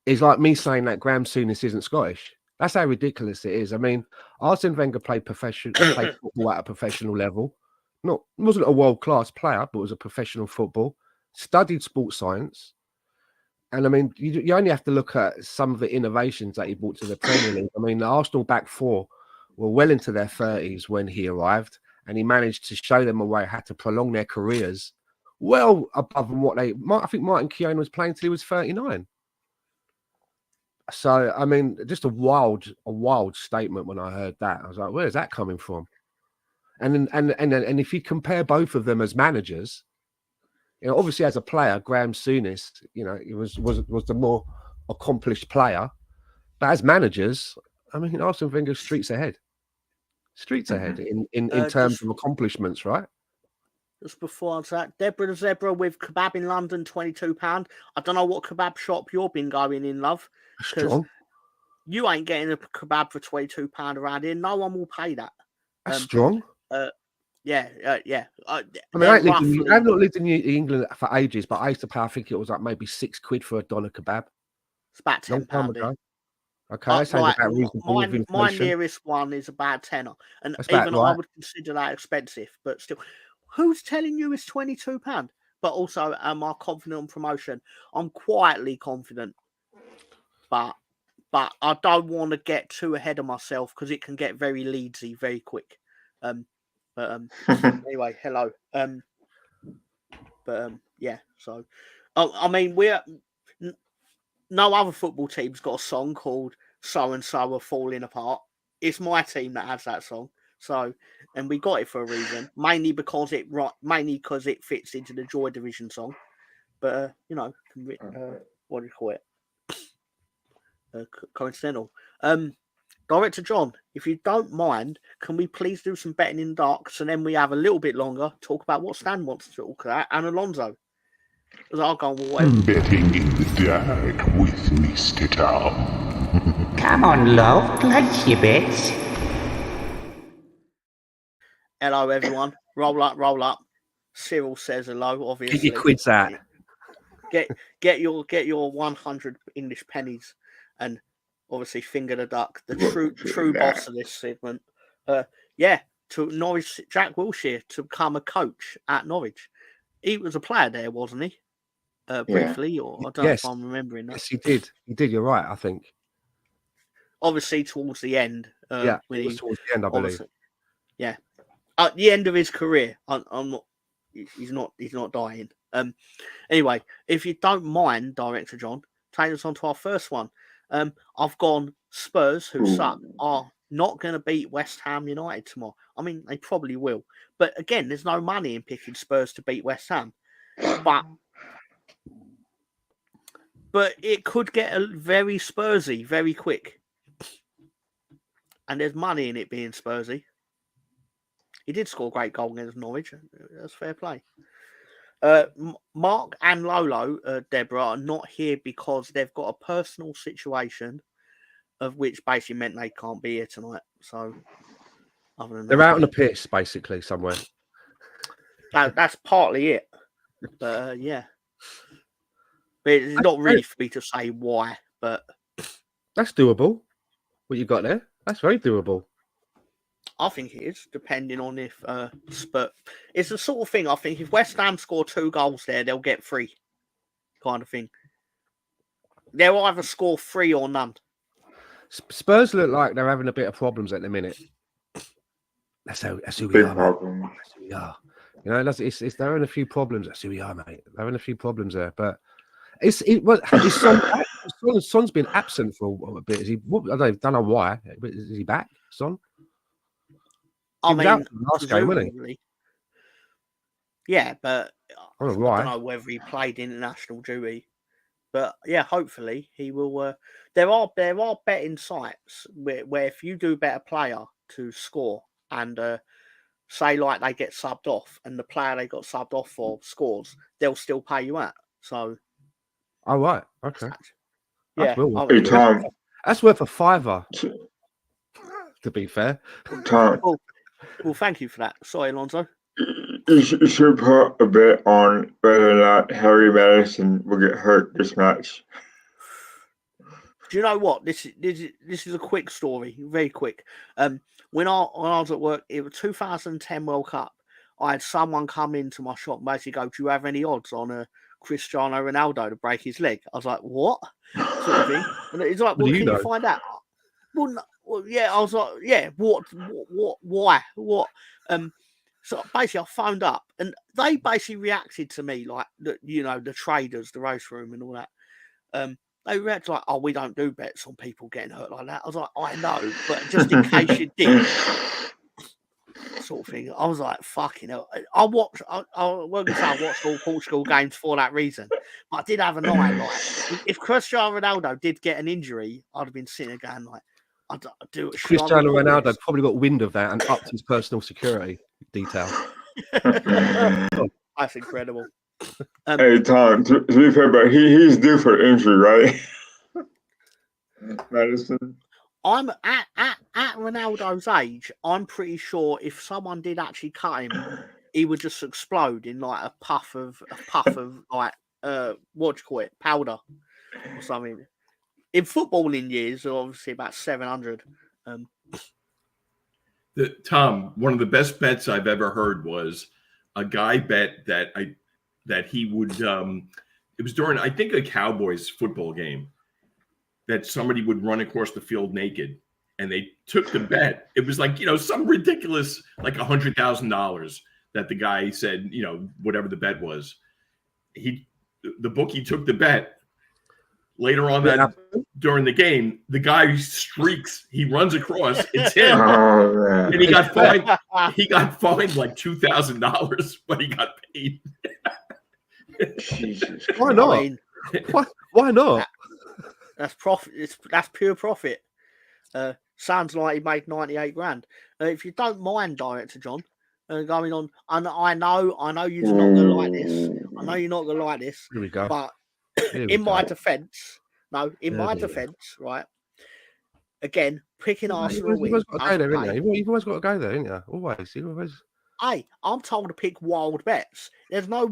is like me saying that Graham Souness isn't Scottish. That's how ridiculous it is. I mean, Arsene Wenger played football at a professional level. Wasn't a world-class player, but was a professional football. Studied sports science. And I mean, you only have to look at some of the innovations that he brought to the Premier League. I mean, the Arsenal back four were well into their 30s when he arrived, and he managed to show them a way how to prolong their careers well above what I think Martin Keown was playing till he was 39. So, I mean, just a wild statement when I heard that. I was like, where's that coming from? And if you compare both of them as managers, you know, obviously as a player, Graham Souness, you know, he was the more accomplished player. But as managers, I mean, Arsene Wenger streets ahead in terms of accomplishments, right? Just before that, Deborah the Zebra with kebab in London, £22. I don't know what kebab shop you've been going in, love. Because you ain't getting a kebab for £22 around here. No one will pay that. That's strong. Yeah. I mean, I've not lived in England for ages, but I used to pay, I think it was like maybe £6 for a doner kebab. It's about £10 ago. Okay, that sounds about reasonable. My nearest one is about £10, and even I would consider that expensive, but still. Who's telling you it's £22? But also, am I confident on promotion? I'm quietly confident, but I don't want to get too ahead of myself because it can get very Leedsy very quick. Anyway, hello. Yeah. So, I mean, no other football team's got a song called "So and So Are Falling Apart." It's my team that has that song. So, and we got it for a reason, mainly because it fits into the Joy Division song. But you know, what do you call it? Coincidental. Director John, if you don't mind, can we please do some betting in the dark, so then we have a little bit longer talk about what Stan wants to talk about and Alonso. Because I'll go away. Betting in the dark with Mr. Tom. Come on, love, place your bets. Hello, everyone. Roll up. Cyril says hello, obviously. Get your quids out. Get your 100 English pennies and obviously finger the duck, the true boss of this segment. To Norwich, Jack Wilshere to become a coach at Norwich. He was a player there, wasn't he? Briefly, or I don't know if I'm remembering that. Yes, he did. He did. You're right, I think. Obviously, towards the end. It was towards the end, I believe. Yeah. At the end of his career, I'm not. He's not dying. Anyway, if you don't mind, Director John, take us on to our first one. I've gone Spurs, who suck, are not going to beat West Ham United tomorrow. I mean, they probably will. But again, there's no money in picking Spurs to beat West Ham. But it could get a very Spursy very quick. And there's money in it being Spursy. He did score a great goal against Norwich. That's fair play. Mark and Lolo, Deborah, are not here because they've got a personal situation of which basically meant they can't be here tonight. So, other than They're that, out on a piss, basically, somewhere. that's partly it. But yeah. But it's not really for me to say why, but That's doable. What you got there? That's very doable. I think it is, depending on if Spurs. It's the sort of thing I think if West Ham score 2 goals there, they'll get 3, kind of thing. They'll either score 3 or none. Spurs look like they're having a bit of problems at the minute. That's who we Big are, problem. mate. That's who we are. You know, it's they're having a few problems. That's who we are, mate. They're having a few problems there, but is Son's been absent for a bit. Is he? I don't know why. Is he back, Son? I mean, out last game, wasn't he? Yeah, but I don't know I why. don't know whether he played international duty. But yeah, hopefully he will. There are betting sites where if you do bet a player to score and say like they get subbed off and the player they got subbed off for scores, they'll still pay you out. So. Oh right, okay. Yeah, that's worth a $5. To be fair. Well, thank you for that. Sorry, Alonso. You should put a bit on whether or not Harry Madison will get hurt this match. Do you know what? This is a quick story, very quick. When I was at work, it was 2010 World Cup. I had someone come into my shop and basically go, "Do you have any odds on a Cristiano Ronaldo to break his leg?" I was like, "What?" sort of thing. And he's like, "Well, can you find out?" Well, yeah. I was like, "Yeah, what? Why? What?" So basically, I phoned up, and they basically reacted to me like, the traders, the roast room, and all that. They reacted like, "Oh, we don't do bets on people getting hurt like that." I was like, "I know, but just in case you did." Sort of thing. I was like, fucking hell. I watched all Portugal games for that reason. But I did have an eye. Like, if Cristiano Ronaldo did get an injury, I'd have been sitting there going, like, I'd do it. Cristiano Ronaldo probably got wind of that and upped his personal security detail. That's incredible. Hey, Tom, to be fair, but he's due for injury, right? Madison. I'm at Ronaldo's age. I'm pretty sure if someone did actually cut him, he would just explode in like a puff of like what do you call it, powder or something. In footballing years, obviously about 700. Tom, one of the best bets I've ever heard was a guy bet that he would. It was during, I think, a Cowboys football game, that somebody would run across the field naked, and they took the bet. It was like, some ridiculous, like $100,000 that the guy said, whatever the bet was. The bookie took the bet. Later on during the game, the guy streaks. He runs across. It's him, and he got fined. He got fined like $2,000, but he got paid. Jesus. Why not? I mean, why not? That's profit. That's pure profit. Sounds like he made 98 grand. If you don't mind, Director John, going on, and I know you're not gonna like this. I know you're not gonna like this. Here we go. But in my defence, right? Again, picking Arsenal win. You've always got to go there, ain't you? Always. Hey, I'm told to pick wild bets. There's no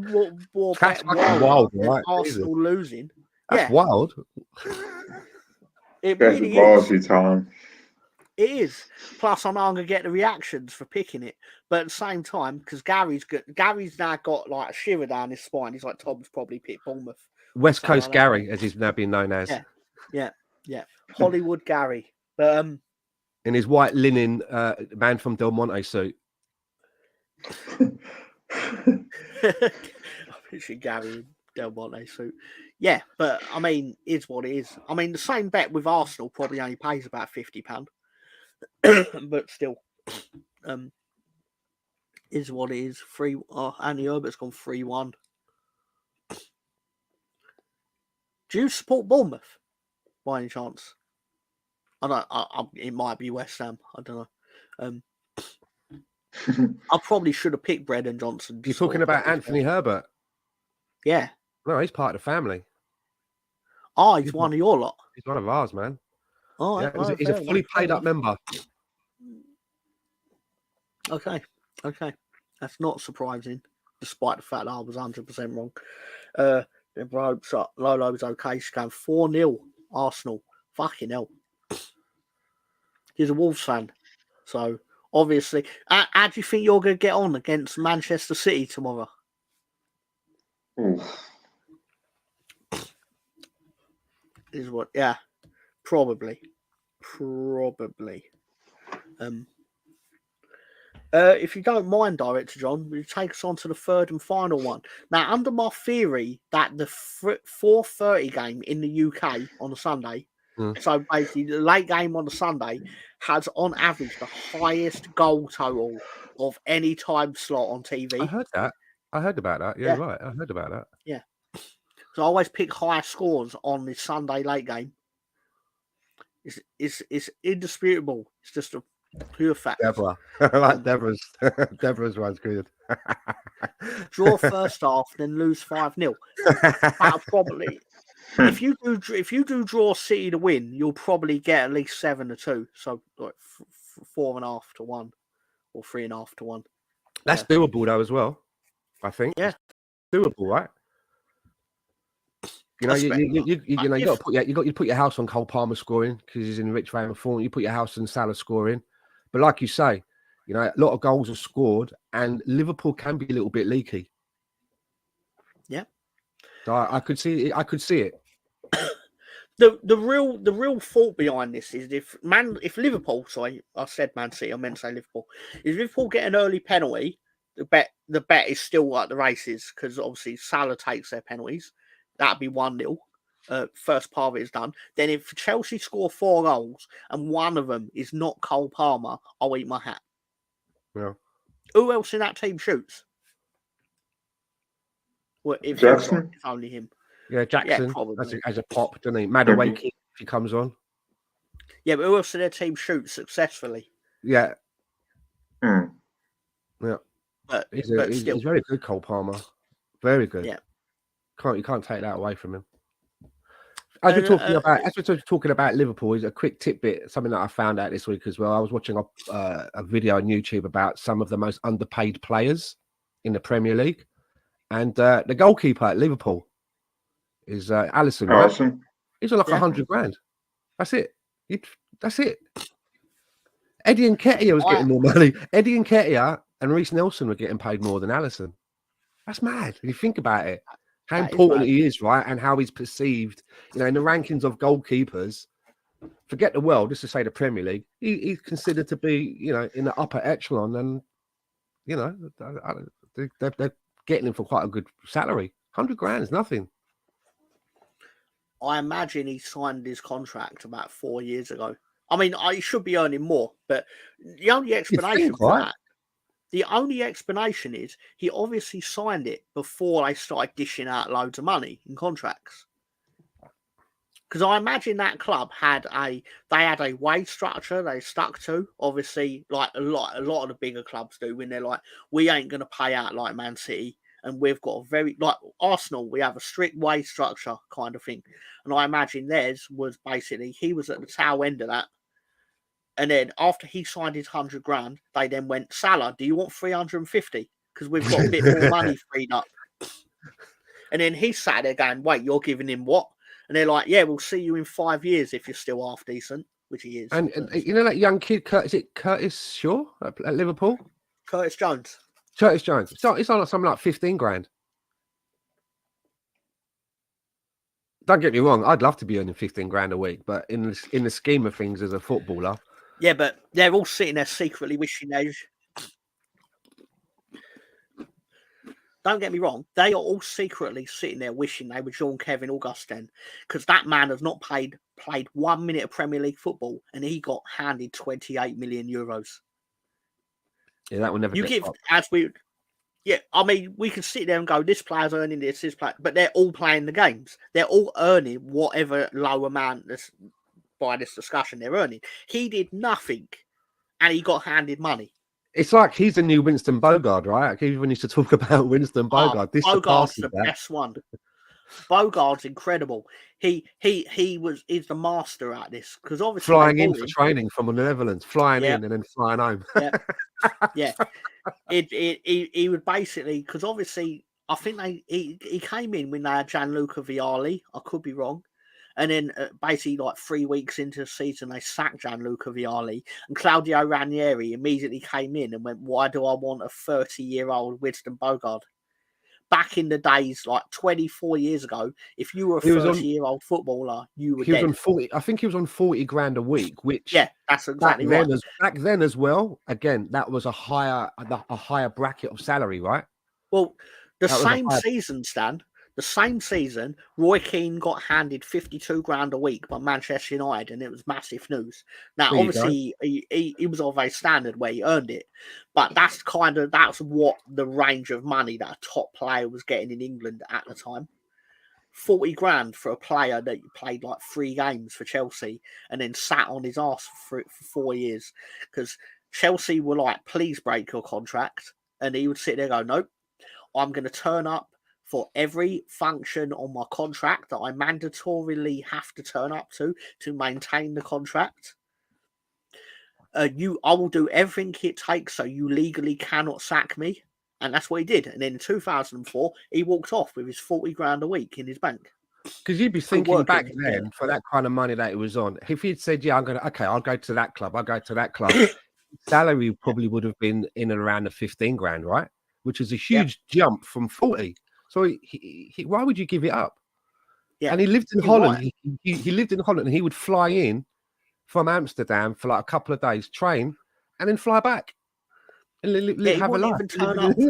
more That's bet wild, than right? Arsenal losing. That's wild. It That's really ballsy, is. Tom. It is. Plus, I know I'm going to get the reactions for picking it. But at the same time, because Gary's now got like a shiver down his spine. He's like, Tom's probably picked Bournemouth. West Coast like Gary, as he's now been known as. Yeah. Hollywood Gary. But in his white linen Man from Del Monte suit. Literally Gary Del Monte suit. Yeah, but I mean, is what it is. I mean, the same bet with Arsenal probably only pays about £50, but still, is what it is. Andy Herbert's gone 3-1. Do you support Bournemouth by any chance? I don't. It might be West Ham. I don't know. I probably should have picked Brendan Johnson. You're talking about Anthony Herbert? Yeah. No, he's part of the family. Oh, he's one of your lot. He's one of ours, man. Oh, yeah, he's a fully paid up member. Okay. That's not surprising, despite the fact that I was 100% wrong. Lolo's okay. She's going 4-0 Arsenal. Fucking hell. He's a Wolves fan. So, obviously, how do you think you're going to get on against Manchester City tomorrow? Is what? Yeah, probably. If you don't mind, Director John, will you take us on to the third and final one? Now, under my theory that the 4:30 game in the UK on a Sunday, so basically the late game on the Sunday, has on average the highest goal total of any time slot on TV. I heard that. I heard about that. Yeah, right. I heard about that. Yeah. So I always pick higher scores on the Sunday late game. It's indisputable. It's just a pure fact. Deborah. I like Deborah's. Deborah's one's good. Draw first half, then lose 5-0. Probably. If you do draw City to win, you'll probably get at least 7-2. So like 4.5 to 1 or 3.5 to 1. That's doable though as well. I think. Yeah. Doable, right? You know, you got to put your house on Cole Palmer scoring because he's in rich frame of form. You put your house on Salah scoring, but like you say, you know, a lot of goals are scored, and Liverpool can be a little bit leaky. Yeah, so I could see it. I could see it. The real fault behind this is if Liverpool, sorry, I said Man City, I meant to say Liverpool. If Liverpool get an early penalty, the bet is still like the races because obviously Salah takes their penalties. That'd be 1-0. First part of it is done. Then if Chelsea score 4 goals and one of them is not Cole Palmer, I'll eat my hat. Yeah. Who else in that team shoots? Well, if Jackson. It's only him. Yeah, Jackson. Yeah, probably. As a pop, doesn't he? Madueke if he comes on. Yeah, but who else in their team shoots successfully? Yeah. Yeah. But he's very good, Cole Palmer. Very good. Yeah. You can't take that away from him. As we're talking about Liverpool, is a quick tidbit, something that I found out this week as well. I was watching a video on YouTube about some of the most underpaid players in the Premier League, and the goalkeeper at Liverpool is Alisson. Right? He's on like 100 grand. That's it. That's it. Eddie Nketiah was getting more money. Eddie Nketiah and Reece Nelson were getting paid more than Alisson. That's mad. If you think about it. How important he is, right? And how he's perceived, you know, in the rankings of goalkeepers. Forget the world, just to say the Premier League. He's considered to be, you know, in the upper echelon. And, you know, they're getting him for quite a good salary. 100 grand is nothing. I imagine he signed his contract about 4 years ago. I mean, he should be earning more, but the only explanation for that. The only explanation is he obviously signed it before they started dishing out loads of money in contracts. Because I imagine that club had a wage structure they stuck to. Obviously, like a lot of the bigger clubs do, when they're like, we ain't going to pay out like Man City, and we've got a very like Arsenal. We have a strict wage structure kind of thing, and I imagine theirs was basically he was at the tail end of that. And then after he signed his 100 grand, they then went, Salah, do you want 350? Because we've got a bit more money freed up. And then he sat there going, wait, you're giving him what? And they're like, yeah, we'll see you in 5 years if you're still half decent, which he is. And you know that young kid, Curtis Shaw at Liverpool? Curtis Jones. It's on like something like 15 grand. Don't get me wrong, I'd love to be earning 15 grand a week, but in the scheme of things as a footballer. Yeah, but they're all sitting there secretly wishing they... don't get me wrong, they are all secretly sitting there wishing they were Jean-Kevin Augustin, because that man has not played 1 minute of Premier League football, and he got handed 28 million euros. Yeah, that will never You get give, stopped. as we, yeah, I mean, we can sit there and go, this player's earning this player, but they're all playing the games. They're all earning whatever low amount that's, by this discussion they're earning. He did nothing, and he got handed money. It's like he's the new Winston Bogart, right? Everyone used to talk about Winston Bogart. This Bogart's surpasses the that. best one. Bogart's incredible. He's the master at this, because obviously Flying in for training from the Netherlands, flying in and then flying home. Yeah. He would basically, because obviously I think he came in when they had Gianluca Vialli. I could be wrong. And then basically like 3 weeks into the season, they sacked Gianluca Vialli, and Claudio Ranieri immediately came in and went, why do I want a 30-year-old Winston Bogart? Back in the days, like 24 years ago, if you were a 30-year-old footballer, you were dead. On 40. I think he was on 40 grand a week, which that's exactly right. Back then as well. Again, that was a higher bracket of salary, right? Well, the same season, Stan. The same season, Roy Keane got handed 52 grand a week by Manchester United, and it was massive news. Now, obviously, he was of a standard where he earned it, but that's what the range of money that a top player was getting in England at the time. 40 grand for a player that played like 3 games for Chelsea and then sat on his ass for 4 years, because Chelsea were like, please break your contract, and he would sit there and go, nope, I'm going to turn up for every function on my contract that I mandatorily have to turn up to maintain the contract. I will do everything it takes so you legally cannot sack me. And that's what he did. And then in 2004, he walked off with his 40 grand a week in his bank. Because you'd be thinking back then, for that kind of money that it was on, if he'd said, yeah, I'll go to that club, salary probably would have been in and around the 15 grand, right? Which is a huge jump from 40. So why would you give it up? Yeah. And he lived in Holland. He lived in Holland, and he would fly in from Amsterdam for like a couple of days, train, and then fly back and have a life.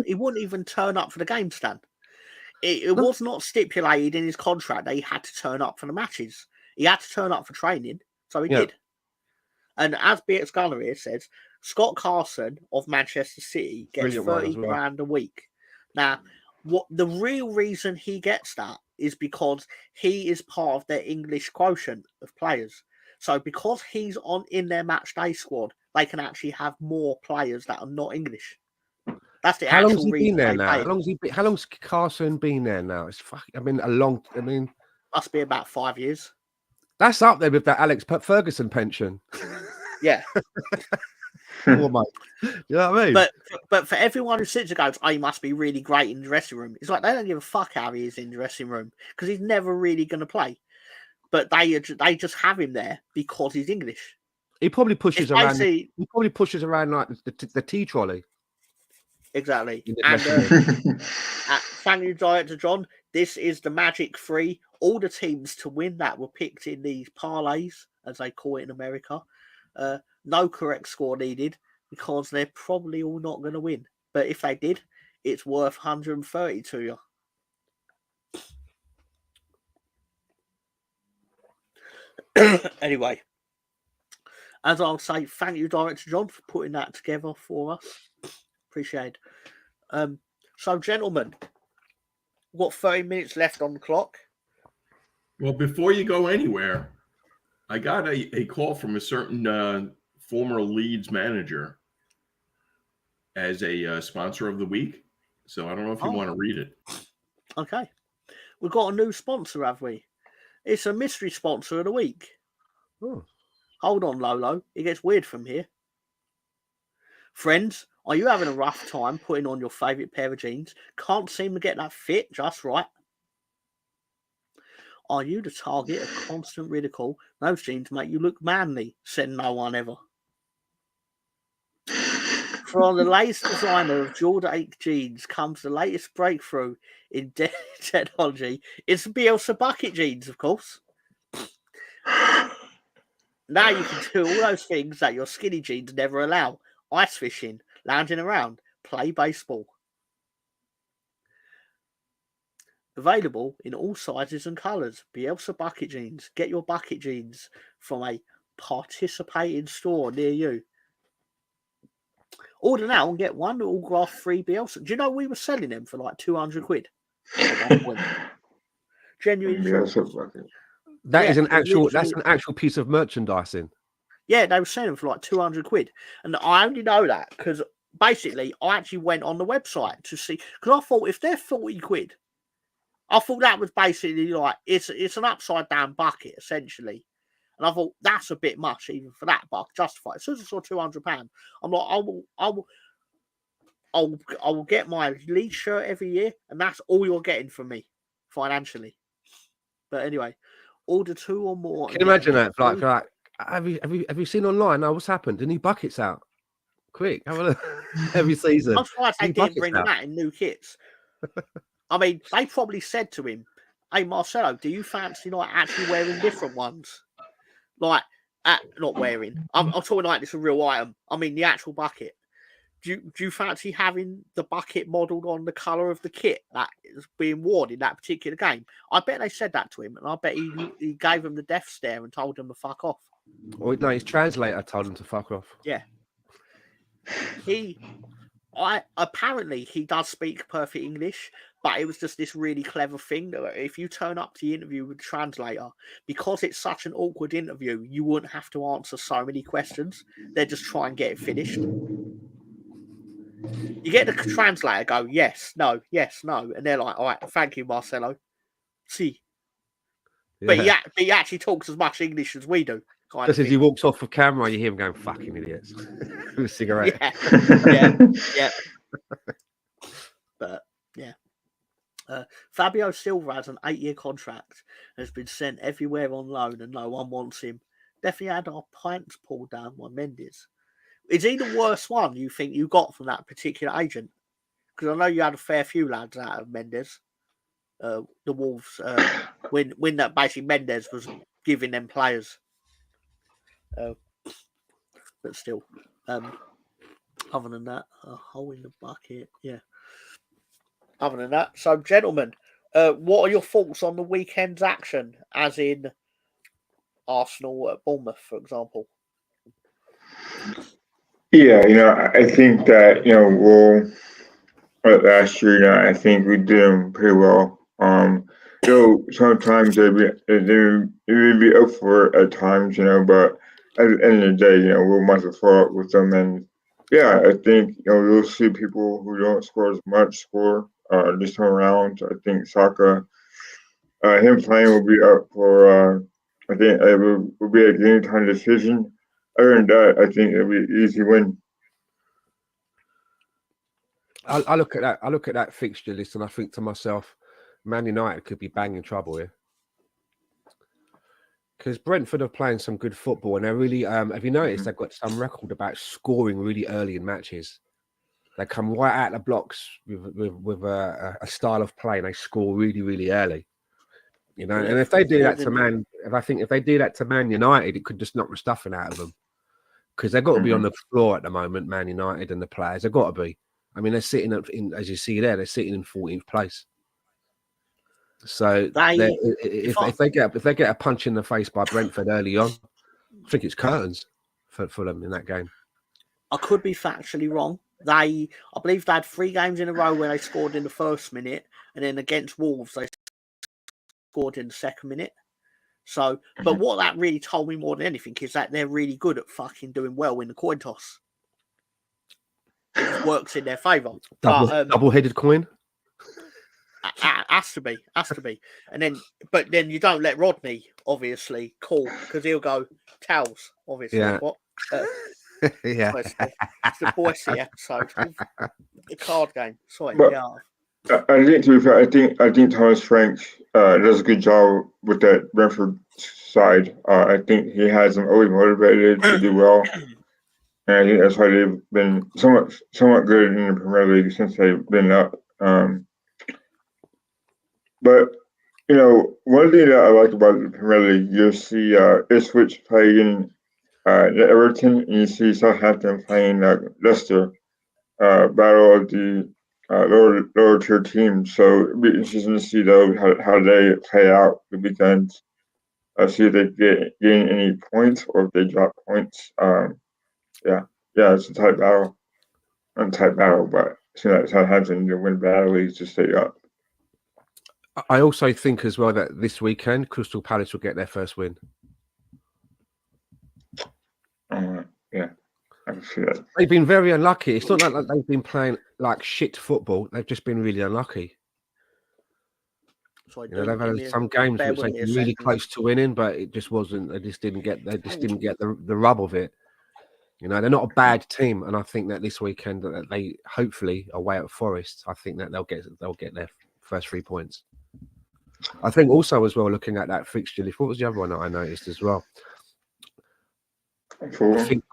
He wouldn't even turn up for the game, Stan. It was not stipulated in his contract that he had to turn up for the matches. He had to turn up for training, so he did. And as BX Gunner here says, Scott Carson of Manchester City gets 30 grand a week. Now, what the real reason he gets that is because he is part of their English quotient of players. So because he's in their match day squad, they can actually have more players that are not English. That's the How actual reason. How long's Carson been there now? It's must be about 5 years. That's up there with that Alex Ferguson pension. Yeah. Oh, mate. You know what I mean? But for everyone who sits and goes, he must be really great in the dressing room. It's like they don't give a fuck how he is in the dressing room, because he's never really going to play. But they just have him there because he's English. He probably pushes around. He probably pushes around like the tea trolley. Exactly. And thank you, Director John. This is the Magic 3. All the teams to win that were picked in these parlays, as they call it in America. No correct score needed, because they're probably all not going to win. But if they did, it's worth 130 to you. Anyway, as I'll say, thank you, Director John, for putting that together for us. Appreciate it. So, gentlemen, we've got 30 minutes left on the clock. Well, before you go anywhere, I got a call from a certain former Leeds manager as a sponsor of the week. So I don't know if you want to read it. Okay. We've got a new sponsor, have we? It's a mystery sponsor of the week. Oh. Hold on, Lolo. It gets weird from here. Friends, are you having a rough time putting on your favourite pair of jeans? Can't seem to get that fit just right? Are you the target of constant ridicule? Those jeans make you look manly, said no one ever. From the latest designer of Jordan 8 jeans comes the latest breakthrough in technology. It's Bielsa bucket jeans, of course. Now you can do all those things that your skinny jeans never allow. Ice fishing, lounging around, play baseball. Available in all sizes and colours. Bielsa bucket jeans. Get your bucket jeans from a participating store near you. Order now and get one autograph free Bielsa. Do you know we were selling them for like 200 quid at one point? Genuine. That is Yeah, an actual. literally- That's an actual piece of merchandising. Yeah, they were selling them for like 200 quid. And I only know that because basically I actually went on the website to see, because I thought if they're 40 quid, I thought that was basically like, it's an upside down bucket essentially. And I thought that's a bit much even for that, but I could justify it. As soon as I saw £200, I'm like, I will get my Leeds shirt every year, and that's all you're getting from me financially. But anyway, order 2 or more. Can you imagine that? Like, have you seen online now what's happened? The new buckets out. Quick, have a look. Every season. I'm surprised they didn't bring that in new kits. I mean, they probably said to him, "Hey Marcelo, do you fancy like actually wearing different ones? Like, not wearing. I'm talking like it's a real item. I mean, the actual bucket. Do you fancy having the bucket modelled on the colour of the kit that is being worn in that particular game?" I bet they said that to him, and I bet he gave him the death stare and told him to fuck off. Or no, his translator told him to fuck off. Yeah. Apparently he does speak perfect English, but it was just this really clever thing that if you turn up to the interview with the translator, because it's such an awkward interview, you wouldn't have to answer so many questions. They just try and get it finished. You get the translator go, yes, no, and they're like, all right, thank you, Marcelo. See. Yeah. But he actually talks as much English as we do. Just as he walks off of camera, you hear him going, "Fucking idiots," with a cigarette. Yeah. But yeah. Fabio Silva has an 8-year contract and has been sent everywhere on loan, and no one wants him. Definitely had our pints pulled down by Mendes. Is he the worst one you think you got from that particular agent? Because I know you had a fair few lads out of Mendes. The Wolves, when that basically Mendes was giving them players. But still, other than that, a hole in the bucket. Yeah. Other than that, so gentlemen, what are your thoughts on the weekend's action, as in Arsenal at Bournemouth, for example? Yeah, I think that last year, I think we did them pretty well. Sometimes they would be up for it at times, but at the end of the day, we'll must have fought with them. And yeah, I think, you'll see people who don't score as much score this time around. I think Saka, him playing will be up for, I think it will be a game time decision. Other than that, I think it'll be an easy win. I look at that fixture list and I think to myself, Man United could be banging trouble here. Because Brentford are playing some good football, and they're really, have you noticed they've got some record about scoring really early in matches? They come right out of the blocks with a style of play, and they score really, really early. And if they do that to if they do that to Man United, it could just knock the stuffing out of them. Because they've got to be on the floor at the moment, Man United and the players. They've got to be. I mean, they're sitting as you see there, they're sitting in 14th place. So if they get a punch in the face by Brentford early on, I think it's curtains for them in that game. I could be factually wrong. I believe they had 3 games in a row where they scored in the first minute, and then against Wolves they scored in the second minute. So, but what that really told me more than anything is that they're really good at fucking doing well in the coin toss. It just works in their favour. Double-headed coin. Has to be. But then you don't let Rodney obviously call, because he'll go towels. Obviously, yeah. What? Yeah. It's the Boise episode of the card game. Sorry, but, yeah. I think, to be fair, I think Thomas Franks does a good job with that Brentford side. I think he has them always motivated to do well, and I think that's why they've been somewhat good in the Premier League since they've been up. But one thing that I like about the Premier League, you'll see Ipswich playing Everton, and you see Southampton playing Leicester. Battle of the lower tier teams. So it'll be interesting to see though how they play out the weekend. See if they gain any points or if they drop points. Yeah, it's a tight battle. Not a tight battle, but it seems like Southampton to win badly to stay up. I also think as well that this weekend Crystal Palace will get their first win. Yeah, I can see that. They've been very unlucky. It's not like they've been playing like shit football. They've just been really unlucky. So they've had some games which they've been really close to winning, but it just wasn't. They just didn't get the rub of it. They're not a bad team, and I think that this weekend that they hopefully away at Forest, I think that they'll get their first 3 points. I think also as well looking at that fixture list. What was the other one that I noticed as well? I think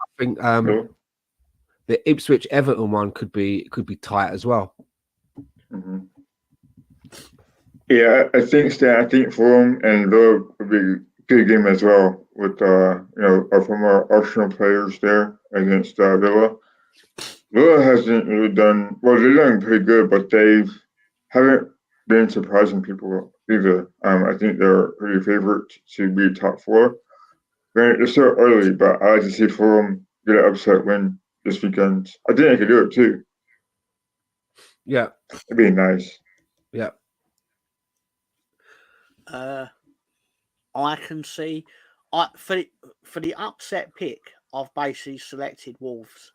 the Ipswich Everton one could be tight as well. Mm-hmm. Yeah, I think Fulham and Villa would be a good game as well with our former Arsenal players there against Villa. Villa hasn't really done well. They're doing pretty good, but they haven't been surprising people either. I think they're pretty favorite to be top 4. Granted, it's still early, but I like to see Fulham get an upset win this weekend. I think they could do it too. Yeah, it'd be nice. Yeah. I can see. For the upset pick, I've basically selected Wolves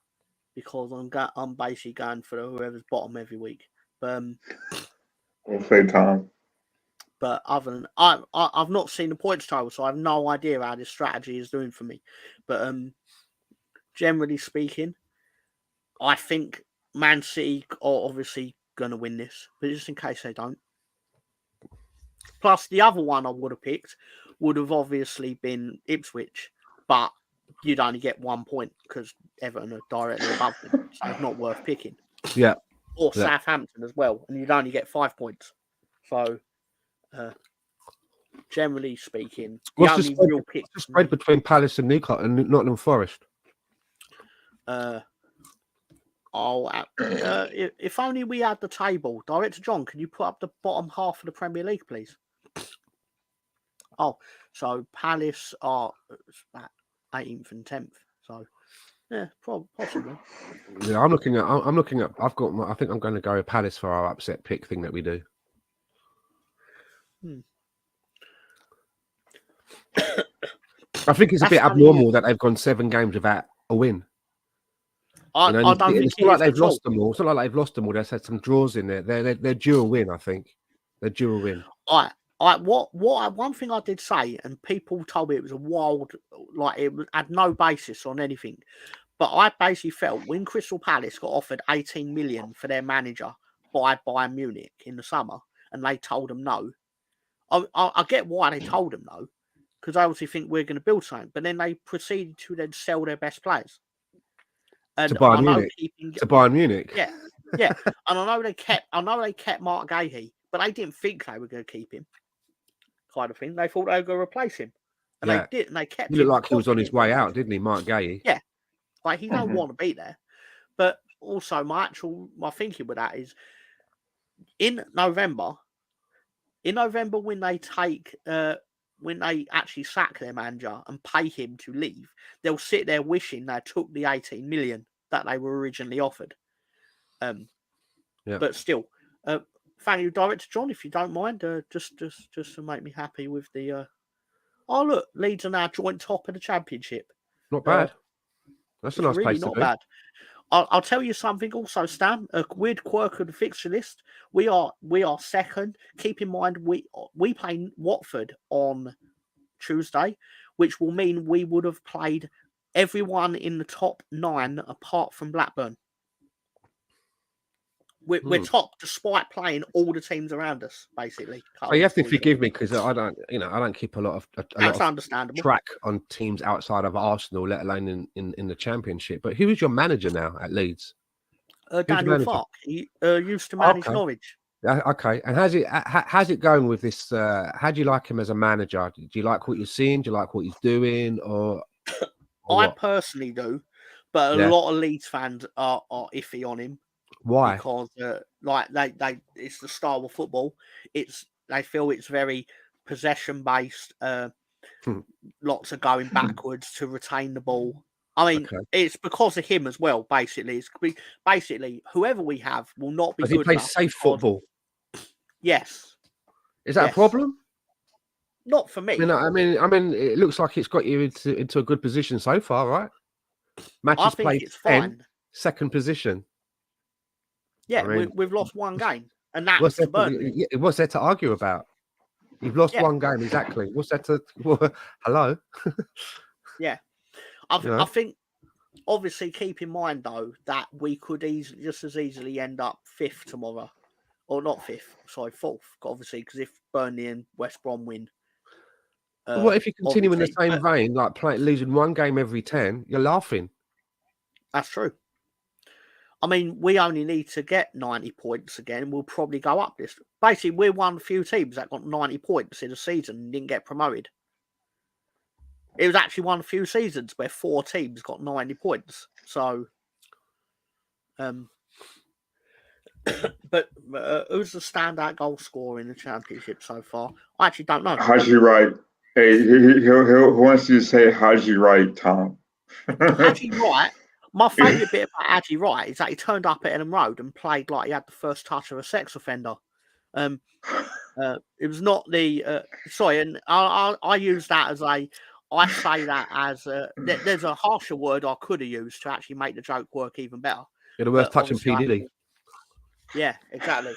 because I'm basically going for whoever's bottom every week. We'll say Tom. But other than I've not seen the points total, so I have no idea how this strategy is doing for me. But generally speaking, I think Man City are obviously going to win this, but just in case they don't. Plus, the other one I would have picked would have obviously been Ipswich, but you'd only get 1 point because Everton are directly above them, so it's not worth picking. Yeah. Or Southampton as well, and you'd only get 5 points. So, generally speaking, what's the spread between Palace and Newcastle and Nottingham Forest? If only we had the table. Director John, can you put up the bottom half of the Premier League, please? Oh, so Palace are 18th and 10th. So, yeah, possibly. Yeah, I'm looking at. I think I'm going to go with Palace for our upset pick thing that we do. I think it's a bit abnormal that they've gone 7 games without a win. I don't think it's not like they've lost them all. It's not like they've lost them all. They've had some draws in there. They're due a win. I think they're due a win. One thing I did say, and people told me it was a wild, like it had no basis on anything. But I basically felt when Crystal Palace got offered 18 million for their manager by Bayern Munich in the summer, and they told them no. I get why they told them no, because they obviously think we're going to build something. But then they proceeded to then sell their best players. And to Bayern Munich. To Bayern Munich. Yeah. And I know they kept Mark Gahey, but they didn't think they were going to keep him. Kind of thing. They thought they were going to replace him, and they did. And they kept him. He looked like he was on his way out, didn't he, Mark Gahey? Yeah. Like he don't want to be there. But also my thinking with that is in November when they actually sack their manager and pay him to leave, they'll sit there wishing they took the 18 million that they were originally offered. But still, thank you, Director John, if you don't mind, just to make me happy with the. Oh look, Leeds are now joint top of the Championship. Not bad. That's a nice really place to not be. Bad. I'll tell you something also, Stan. A weird quirk of the fixture list. We are second. Keep in mind we play Watford on Tuesday, which will mean we would have played everyone in the top 9 apart from Blackburn. We're top despite playing all the teams around us, basically. So you have to forgive me because I don't keep a lot of understandable track on teams outside of Arsenal, let alone in the Championship. But who is your manager now at Leeds? Daniel Farke. He used to manage Norwich. Okay. And how's it going with this? How do you like him as a manager? Do you like what you're seeing? Do you like what he's doing? Or I personally do, but a lot of Leeds fans are iffy on him. Why? Because like they it's the style of football. They feel it's very possession based. Lots of going backwards to retain the ball. I mean, it's because of him as well. Basically, basically whoever we have will not be Does good he play enough. safe football? Yes. Is that a problem? Not for me. I mean, it looks like it's got you into a good position so far, right? Matches I think played it's 10, fine. second position. Yeah, I mean, we've lost one game, and that was to Burnley. What's there to argue about? You've lost one game, exactly. What's that to? Hello. Yeah, I think. Obviously, keep in mind though that we could just as easily end up 5th tomorrow, or not 5th. Sorry, 4th. Obviously, because if Burnley and West Brom win. What if you continue in the same vein, like losing one game every 10? You're laughing. That's true. I mean, we only need to get 90 points again. We'll probably go up this. Basically, we're one of the few teams that got 90 points in a season and didn't get promoted. It was actually one of the few seasons where 4 teams got 90 points. So, but who's the standout goal scorer in the championship so far? I actually don't know. Haji Wright. Hey, he wants you to say Haji Wright, Tom. Haji Wright. My favourite bit about Haji Wright is that he turned up at Ellen Road and played like he had the first touch of a sex offender. It was not the sorry, and I use that as a. I say that as there's a harsher word I could have used to actually make the joke work even better. You're the worst touching P. Diddy. Yeah, exactly.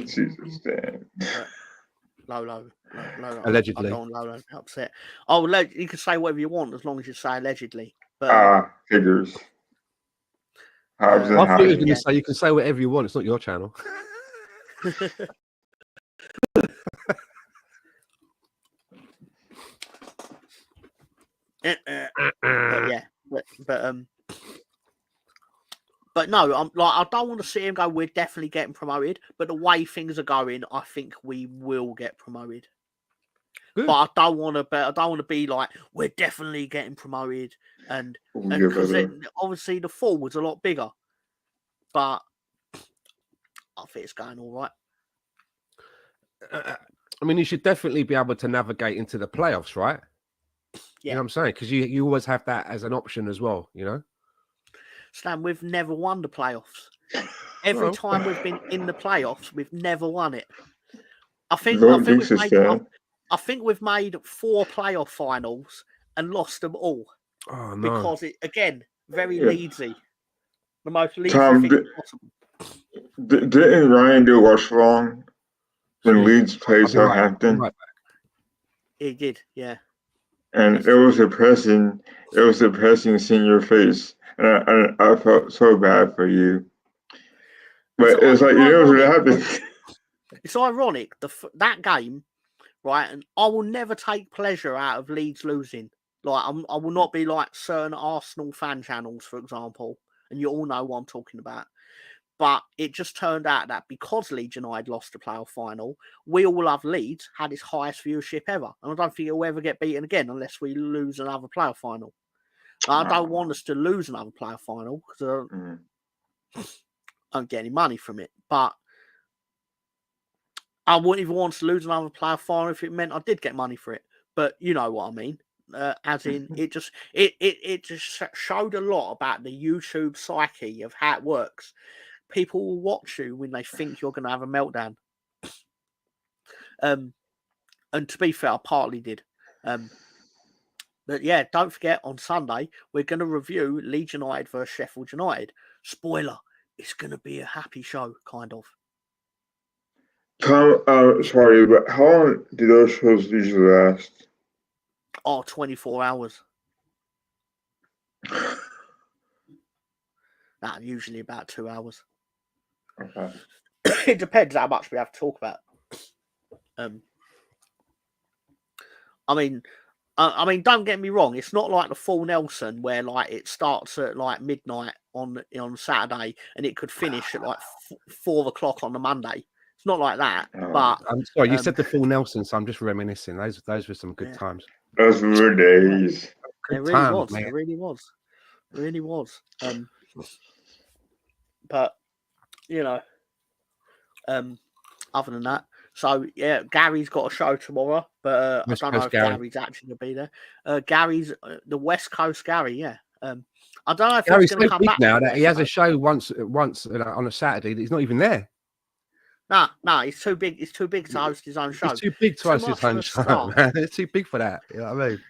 Jesus, damn. Lolo. Allegedly. I don't want Lolo to be upset. Oh, you can say whatever you want as long as you say allegedly. But figures. I thought you were going to say you can say whatever you want. It's not your channel. But no, I don't want to see him go. We're definitely getting promoted, but the way things are going, I think we will get promoted. Good. But I don't want to be like we're definitely getting promoted, and because obviously the fall was a lot bigger. But I think it's going all right. I mean, you should definitely be able to navigate into the playoffs, right? Yeah. You know what I'm saying? Because you always have that as an option as well, you know? Stan, we've never won the playoffs. Every time we've been in the playoffs, we've never won it. I think we've made 4 playoff finals and lost them all. Oh, no. Because it, again, very Leedsy. The most Leedsy thing possible. Didn't Ryan do what's wrong when Leeds played Southampton? Right. He did, yeah. And it was depressing. It was depressing seeing your face, and I felt so bad for you. But it's like, you know what happened. It's ironic that game, right? And I will never take pleasure out of Leeds losing. Like I will not be like certain Arsenal fan channels, for example, and you all know what I'm talking about. But it just turned out that because Leeds United lost the playoff final, we all love Leeds had its highest viewership ever. And I don't think it'll ever get beaten again unless we lose another playoff final. I don't want us to lose another playoff final because I don't get any money from it. But I wouldn't even want to lose another playoff final if it meant I did get money for it. But you know what I mean. As in, it just showed a lot about the YouTube psyche of how it works. People will watch you when they think you're going to have a meltdown. And to be fair, I partly did. But yeah, don't forget, on Sunday, we're going to review Leeds United versus Sheffield United. Spoiler, it's going to be a happy show, kind of. Tom, sorry, but how long do those shows usually last? 24 hours. Usually about 2 hours. Okay. It depends how much we have to talk about. I mean, don't get me wrong. It's not like the full Nelson where like it starts at like midnight on Saturday and it could finish at like 4 o'clock on the Monday. It's not like that. But I'm sorry, you said the full Nelson, so I'm just reminiscing. Those were some good times. Those were days. It really was. It really was. But you know, other than that, so yeah, Gary's got a show tomorrow, but I West don't know Coast if Gary. Gary's actually gonna be there. Gary's the West Coast Gary, yeah. I don't know if Gary's he's gonna so come big back now to the that he West has a Coast. show once on a Saturday that he's not even there. No, he's too big. He's too big to host his own show. He's too big to Too host his much of own a show, star. man. It's too big for that. You know what I mean?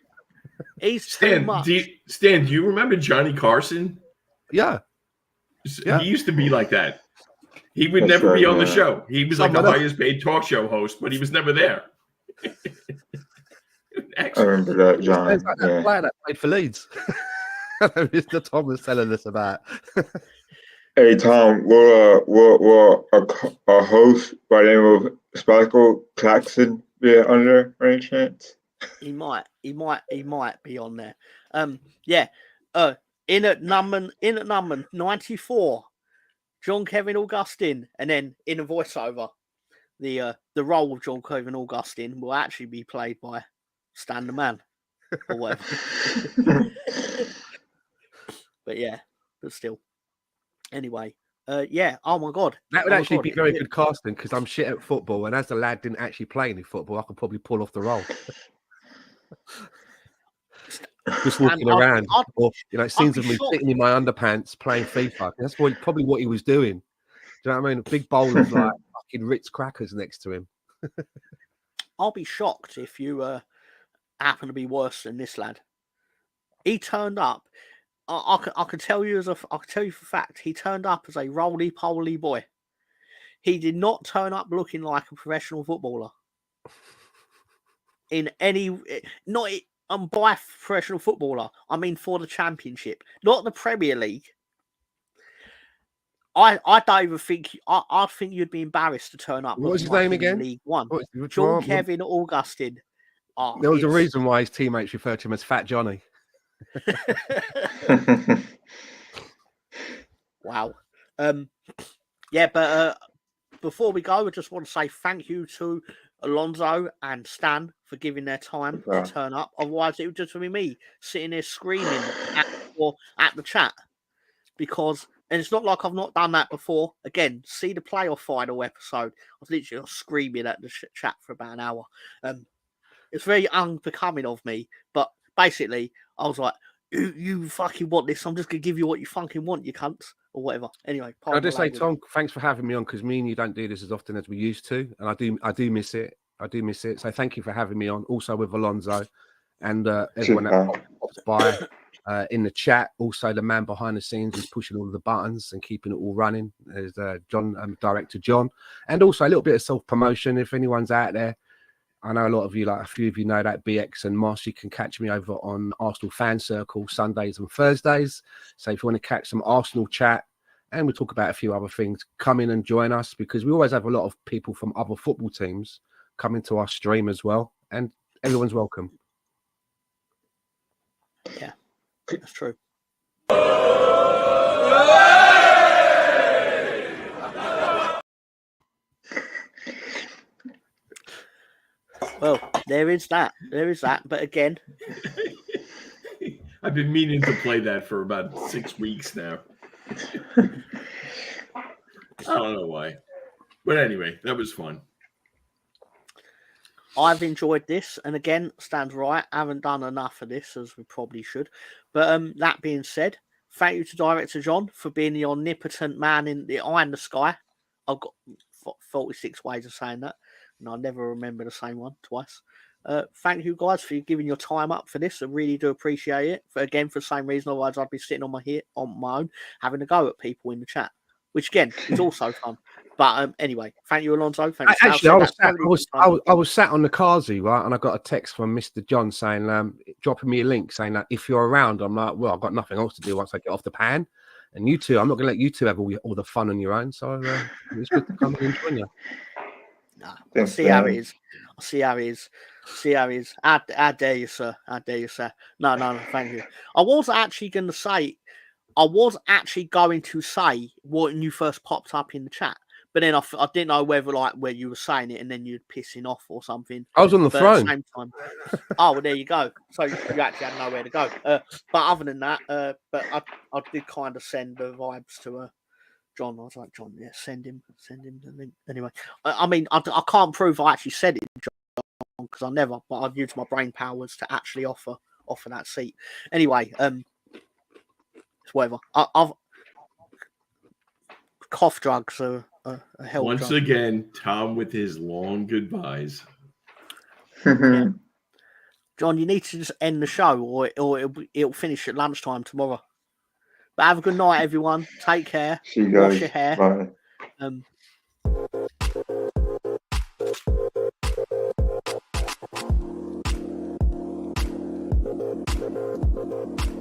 He's too Stan, much. do you remember Johnny Carson? Yeah. He used to be like that. He would That's never be right, on the yeah. show. He was like the Someone else. highest paid talk show host, but he was never there. I remember that, John. It's like that Yeah. player that played for Leeds. Mr. Tom was telling us about. Hey Tom, will a host by the name of Sparkle Claxon be on there by any chance? He might be on there. Yeah. In at number 94, John Kevin Augustine, and then in a voiceover, the role of John Kevin Augustine will actually be played by Stan the Man or whatever. But still. Anyway, yeah. Oh my god, That would Oh my actually God, be very good casting because I'm shit at football, and as the lad didn't actually play any football, I could probably pull off the role. Just walking around, or scenes of me shocked. sitting in my underpants playing FIFA. That's probably what he was doing. Do you know what I mean? A big bowl of like fucking Ritz crackers next to him. I'll be shocked if you happen to be worse than this lad. He turned up. I can tell you I can tell you for a fact. He turned up as a roly-poly boy. He did not turn up looking like a professional footballer. In any, not by professional footballer. I mean for the Championship, not the Premier League. I don't even think. I think you'd be embarrassed to turn up. What was his looking name like him in again? League One. Which John one? Kevin Augustine. Oh, There was a it's- reason why his teammates referred to him as Fat Johnny. Wow. Yeah, but before we go, I just want to say thank you to Alonso and Stan for giving their time to turn up. Otherwise, it would just be me sitting there screaming at the chat. Because, and it's not like I've not done that before. Again, see the playoff final episode. I was literally screaming at the chat for about an hour. It's very unbecoming of me, but basically, I was like, you fucking want this, I'm just going to give you what you fucking want, you cunts, or whatever. Anyway, I'll just say, Tom, thanks for having me on, because me and you don't do this as often as we used to, and I do miss it. So thank you for having me on, also with Alonso, and everyone that pops by in the chat. Also, the man behind the scenes who's pushing all the buttons and keeping it all running is John, director John, and also a little bit of self-promotion if anyone's out there. I know a lot of you, like a few of you know that BX and Moss, you can catch me over on Arsenal Fan Circle Sundays and Thursdays. So if you want to catch some Arsenal chat, and we'll talk about a few other things, come in and join us, because we always have a lot of people from other football teams coming to our stream as well, and everyone's welcome. Yeah, that's true. Well, there is that. But again, I've been meaning to play that for about 6 weeks now. I don't know why. But anyway, that was fun. I've enjoyed this. And again, Stan's right. I haven't done enough of this as we probably should. But that being said, thank you to Director John for being the omnipotent man in the eye in the sky. I've got 46 ways of saying that, and I never remember the same one twice. Thank you guys for giving your time up for this. I really do appreciate it. For the same reason, otherwise I'd be sitting on my own, having a go at people in the chat, which again is also fun. But anyway, thank you, Alonso. Thank you. Actually, I was sat on the Kazi, right, and I got a text from Mr. John saying, dropping me a link saying that if you're around, I'm like, well, I've got nothing else to do once I get off the pan. And you two, I'm not going to let you two have all the fun on your own. So it's good to come and join you. Nah, I'll see how it is. How dare you, sir? No, thank you. I was actually going to say when you first popped up in the chat, But then I didn't know whether like where you were saying it and then you'd pissing off or something. I was on the But at the throne. same time, oh well, there you go. So you actually had nowhere to go. But other than that, but I did kind of send the vibes to John. I was like, John, yeah, send him the link. Anyway, I mean, I can't prove I actually said it, John, because I never. But I've used my brain powers to actually offer that seat. Anyway, it's whatever. I've cough drugs are a hell. Once drug. again, Tom with his long goodbyes. Yeah. John, you need to just end the show, or it'll finish at lunchtime tomorrow. But have a good night, everyone. Take care. See you guys. Wash your hair. Bye.